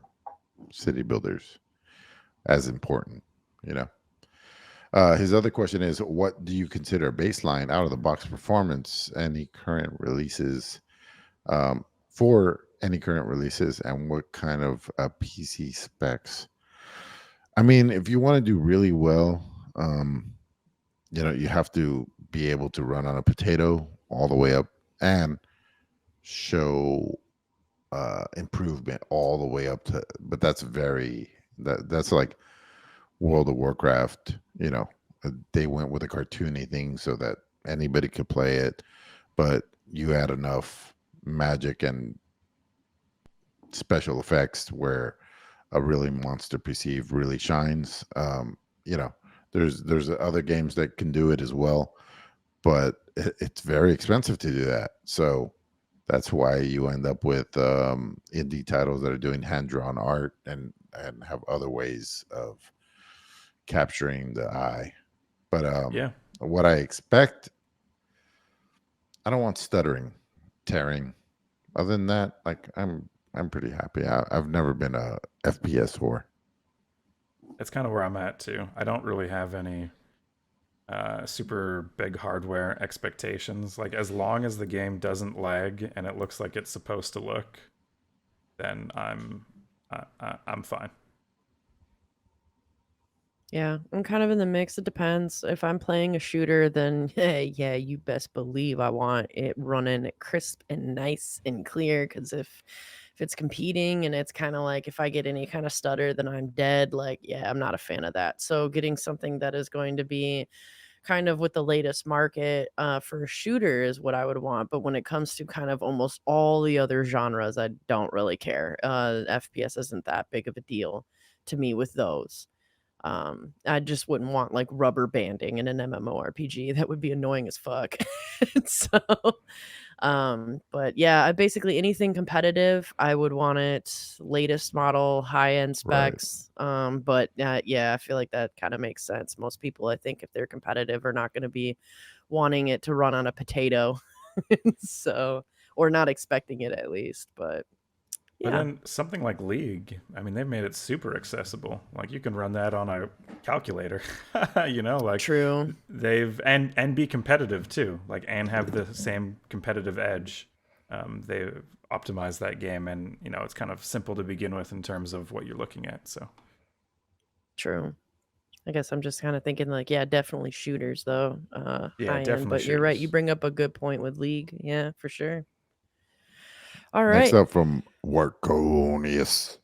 city builders as important. You know. His other question is, what do you consider baseline out of the box performance? Any current releases for any current releases, and what kind of PC specs? I mean, if you want to do really well, you have to be able to run on a potato all the way up and show improvement all the way up to. But that's like World of Warcraft. They went with a cartoony thing so that anybody could play it, but you add enough magic and special effects where a really monster PC really shines. You know, there's other games that can do it as well, but it's very expensive to do that. So that's why you end up with indie titles that are doing hand drawn art and have other ways of capturing the eye. But Yeah. what I expect, I don't want stuttering, tearing. Other than that, like I'm pretty happy. I've never been a FPS whore. That's kind of where I'm at too. I don't really have any super big hardware expectations. Like as long as the game doesn't lag and it looks like it's supposed to look, then I'm fine. Yeah, I'm kind of in the mix. It depends. If I'm playing a shooter, then hey, yeah, you best believe I want it running crisp and nice and clear. Because if it's competing and it's kind of like if I get any kind of stutter, then I'm dead. Like, yeah, I'm not a fan of that. So getting something that is going to be kind of with the latest market for a shooter is what I would want. But when it comes to kind of almost all the other genres, I don't really care. FPS isn't that big of a deal to me with those. I just wouldn't want like rubber banding in an MMORPG. That would be annoying as fuck. So, but yeah, basically anything competitive, I would want it latest model, high end Right. specs. But yeah, I feel like that kind of makes sense. Most people, I think, if they're competitive, are not going to be wanting it to run on a potato. So, or not expecting it at least. But But yeah, then something like League, I mean, they've made it super accessible. Like you can run that on a calculator, like true. they've and be competitive too, like and have the same competitive edge. They've optimized that game, and it's kind of simple to begin with in terms of what you're looking at. So True. I guess I'm just kind of thinking like, yeah, definitely shooters though, yeah, high end. definitely But you're right. You shooters. bring up a good point with League. Yeah, for sure. All Next right. up from Warconius.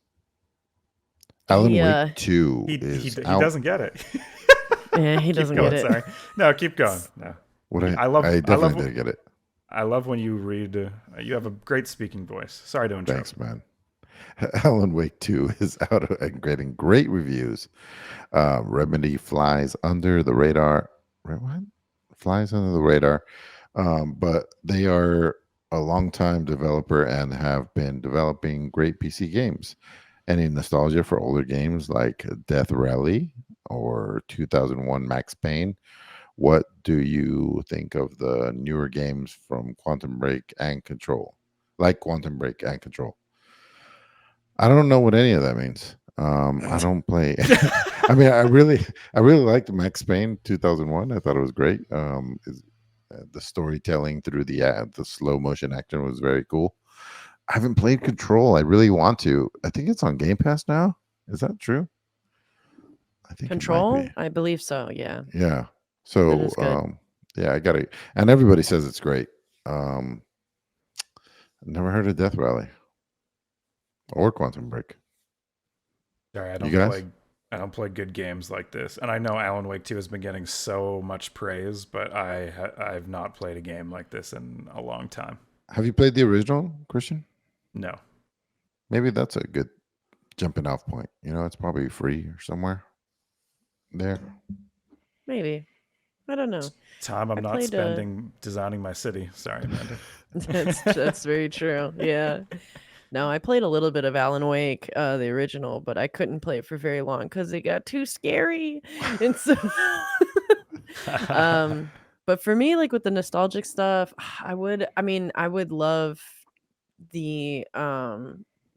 He Alan Wake 2 He is he out. doesn't get it. yeah, he Keep doesn't get going. it. Sorry. No, keep going. No, What I I I love definitely did get it. I love when you read. You have a great speaking voice. Sorry to interrupt. Thanks, man. Alan Wake 2 is out and getting great reviews. Remedy flies under the radar. What? Flies under the radar. But they are a long-time developer and have been developing great PC games. Any nostalgia for older games like Death Rally or 2001 Max Payne? What do you think of the newer games from Quantum Break and Control? Like Quantum Break and Control. I don't know what any of that means. I don't play. I mean, I really liked Max Payne 2001. I thought it was great. The storytelling through the slow motion action was very cool. I haven't played Control. I really want to. I think it's on Game Pass now. Is that true? I think it might be. Control? I believe so. Yeah, Yeah. that So, is good. yeah, I got it. And everybody says it's great. Um, Never heard of Death Rally or Quantum Break. Sorry, You guys? I don't play good games like this. And I know Alan Wake 2 has been getting so much praise, but I've not played a game like this in a long time. Have you played the original, Christian? No. Maybe that's a good jumping off point. It's probably free or somewhere there. Maybe. I don't know. Time I'm I not played spending designing my city. Sorry, Amanda. that's very true. Yeah. No, I played a little bit of Alan Wake, the original, but I couldn't play it for very long because it got too scary. And so um but for me, like with the nostalgic stuff, I would love the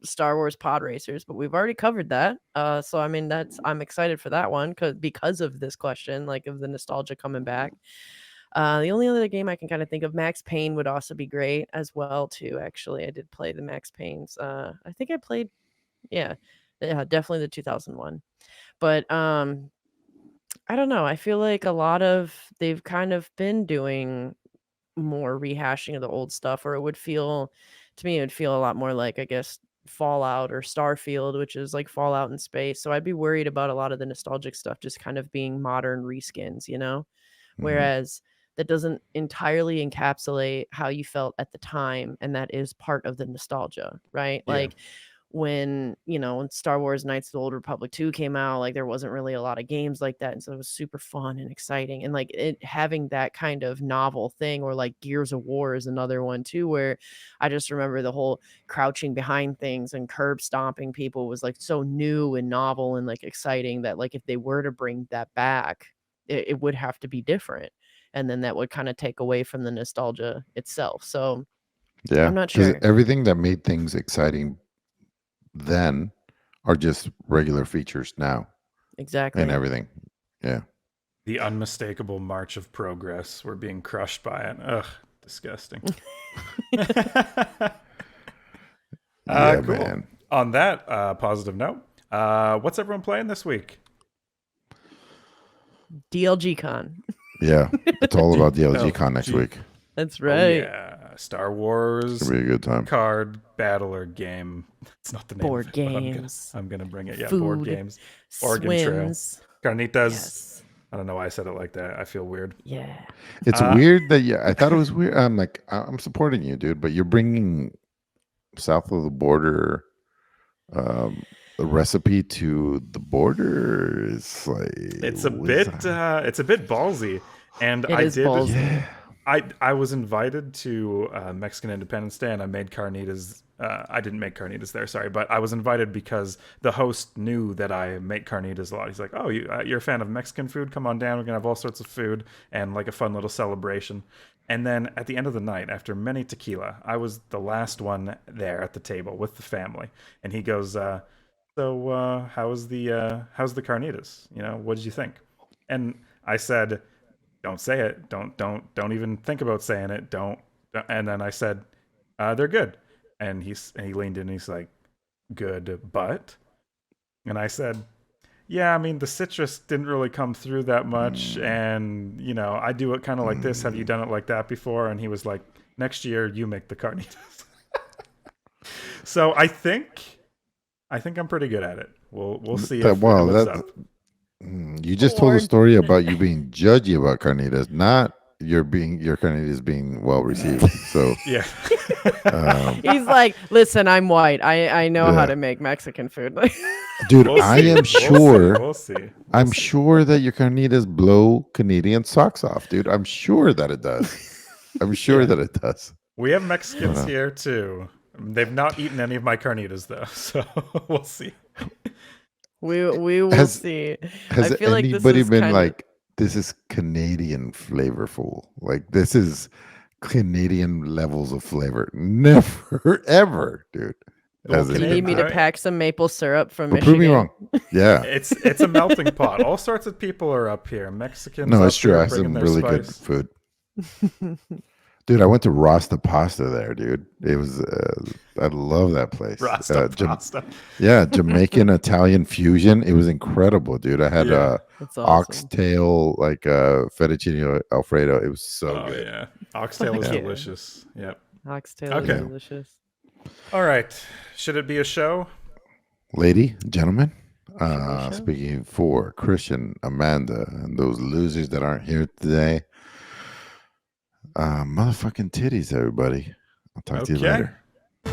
Star Wars pod racers, but we've already covered that. So I mean I'm excited for that one because of this question, like of the nostalgia coming back. The only other game I can kind of think of, Max Payne would also be great as well too. Actually, I did play the Max Paynes. I think I played, yeah, yeah, definitely the 2001. But I don't know. I feel like a lot of they've kind of been doing more rehashing of the old stuff, or it would feel to me, it would feel a lot more like, I guess, Fallout or Starfield, which is like Fallout in space. So I'd be worried about a lot of the nostalgic stuff just kind of being modern reskins, you know? Hmm. Whereas that doesn't entirely encapsulate how you felt at the time, and that is part of the nostalgia, right? Yeah. Like when Star Wars Knights of the Old Republic 2 came out, like there wasn't really a lot of games like that, and so it was super fun and exciting. And like it having that kind of novel thing, or like Gears of War is another one too, where I just remember the whole crouching behind things and curb stomping people was like so new and novel and like exciting that like if they were to bring that back, it would have to be different. And then that would kind of take away from the nostalgia itself. So Yeah, I'm not because sure. everything that made things exciting then are just regular features now and Exactly. everything. Yeah. The unmistakable march of progress. We're being crushed by it. Ugh, disgusting. Yeah, Cool. man. On that positive note, what's everyone playing this week? DLGcon. Yeah, it's all about DLGcon next gee. week. That's Oh, right. yeah, Star Wars It's gonna be a good time. card battler game. It's not the name Board of it, but games. I'm gonna bring it. Yeah, Food. board games. Oregon Trail. Swims. Carnitas. Yes. I don't know why I said it like that. I feel weird. Yeah. It's weird that I thought it was weird. I'm like, I'm supporting you, dude, but you're bringing south of the border a recipe to the border. It's like It's a bit ballsy, and It I is did. ballsy. yeah. I was invited to Mexican Independence Day, and I made carnitas. I didn't make carnitas there, sorry, but I was invited because the host knew that I make carnitas a lot. He's like, "Oh, you're a fan of Mexican food? Come on down. We're gonna have all sorts of food and like a fun little celebration." And then at the end of the night, after many tequila, I was the last one there at the table with the family, and he goes, "So how's the carnitas? You know, what did you think?" And I said, "Don't say it. Don't even think about saying it. Don't." And then I said, "They're good." And he leaned in and he's like, "Good, but?" And I said, "Yeah, I mean the citrus didn't really come through that much, and you know I do it kind of like this. Have you done it like that before?" And he was like, "Next year you make the carnitas." So I think I'm pretty good at it. We'll see if what's up. You just told a story about you being judgy about carnitas, not your carnitas being well received. So Yeah. He's like, listen, I'm white. I know how Yeah. to make Mexican food. dude, We'll I see. am We'll sure. see. We'll see. I'm sure that your carnitas blow Canadian socks off, dude. I'm sure that it does. I'm sure Yeah. that it does. We have Mexicans here too. They've not eaten any of my carnitas though, so we'll see. we will Has- see. Has I feel like this anybody is been kinda- like, this is Canadian flavorful? Like, this is Canadian levels of flavor. Never, ever, dude. Well, Has it You Canadian- been need me to Alright. pack some maple syrup from But Michigan? prove me wrong. Yeah. It's a melting pot. All sorts of people are up here. Mexicans. No, up it's true. here I have bringing some their really good spice. food. Dude, I went to Rasta Pasta there, dude. It was, I love that place. Rasta pasta. Yeah, Jamaican Italian fusion. It was incredible, dude. I had Yeah. That's awesome. oxtail, like fettuccine alfredo. It was so Oh good. yeah, oxtail is Yeah. delicious. Yep. Oxtail Okay. is delicious. All right. Should it be a show? Lady, gentlemen, show? speaking for Christian, Amanda, and those losers that aren't here today, motherfucking titties, everybody. I'll talk to you Okay. later. Bye.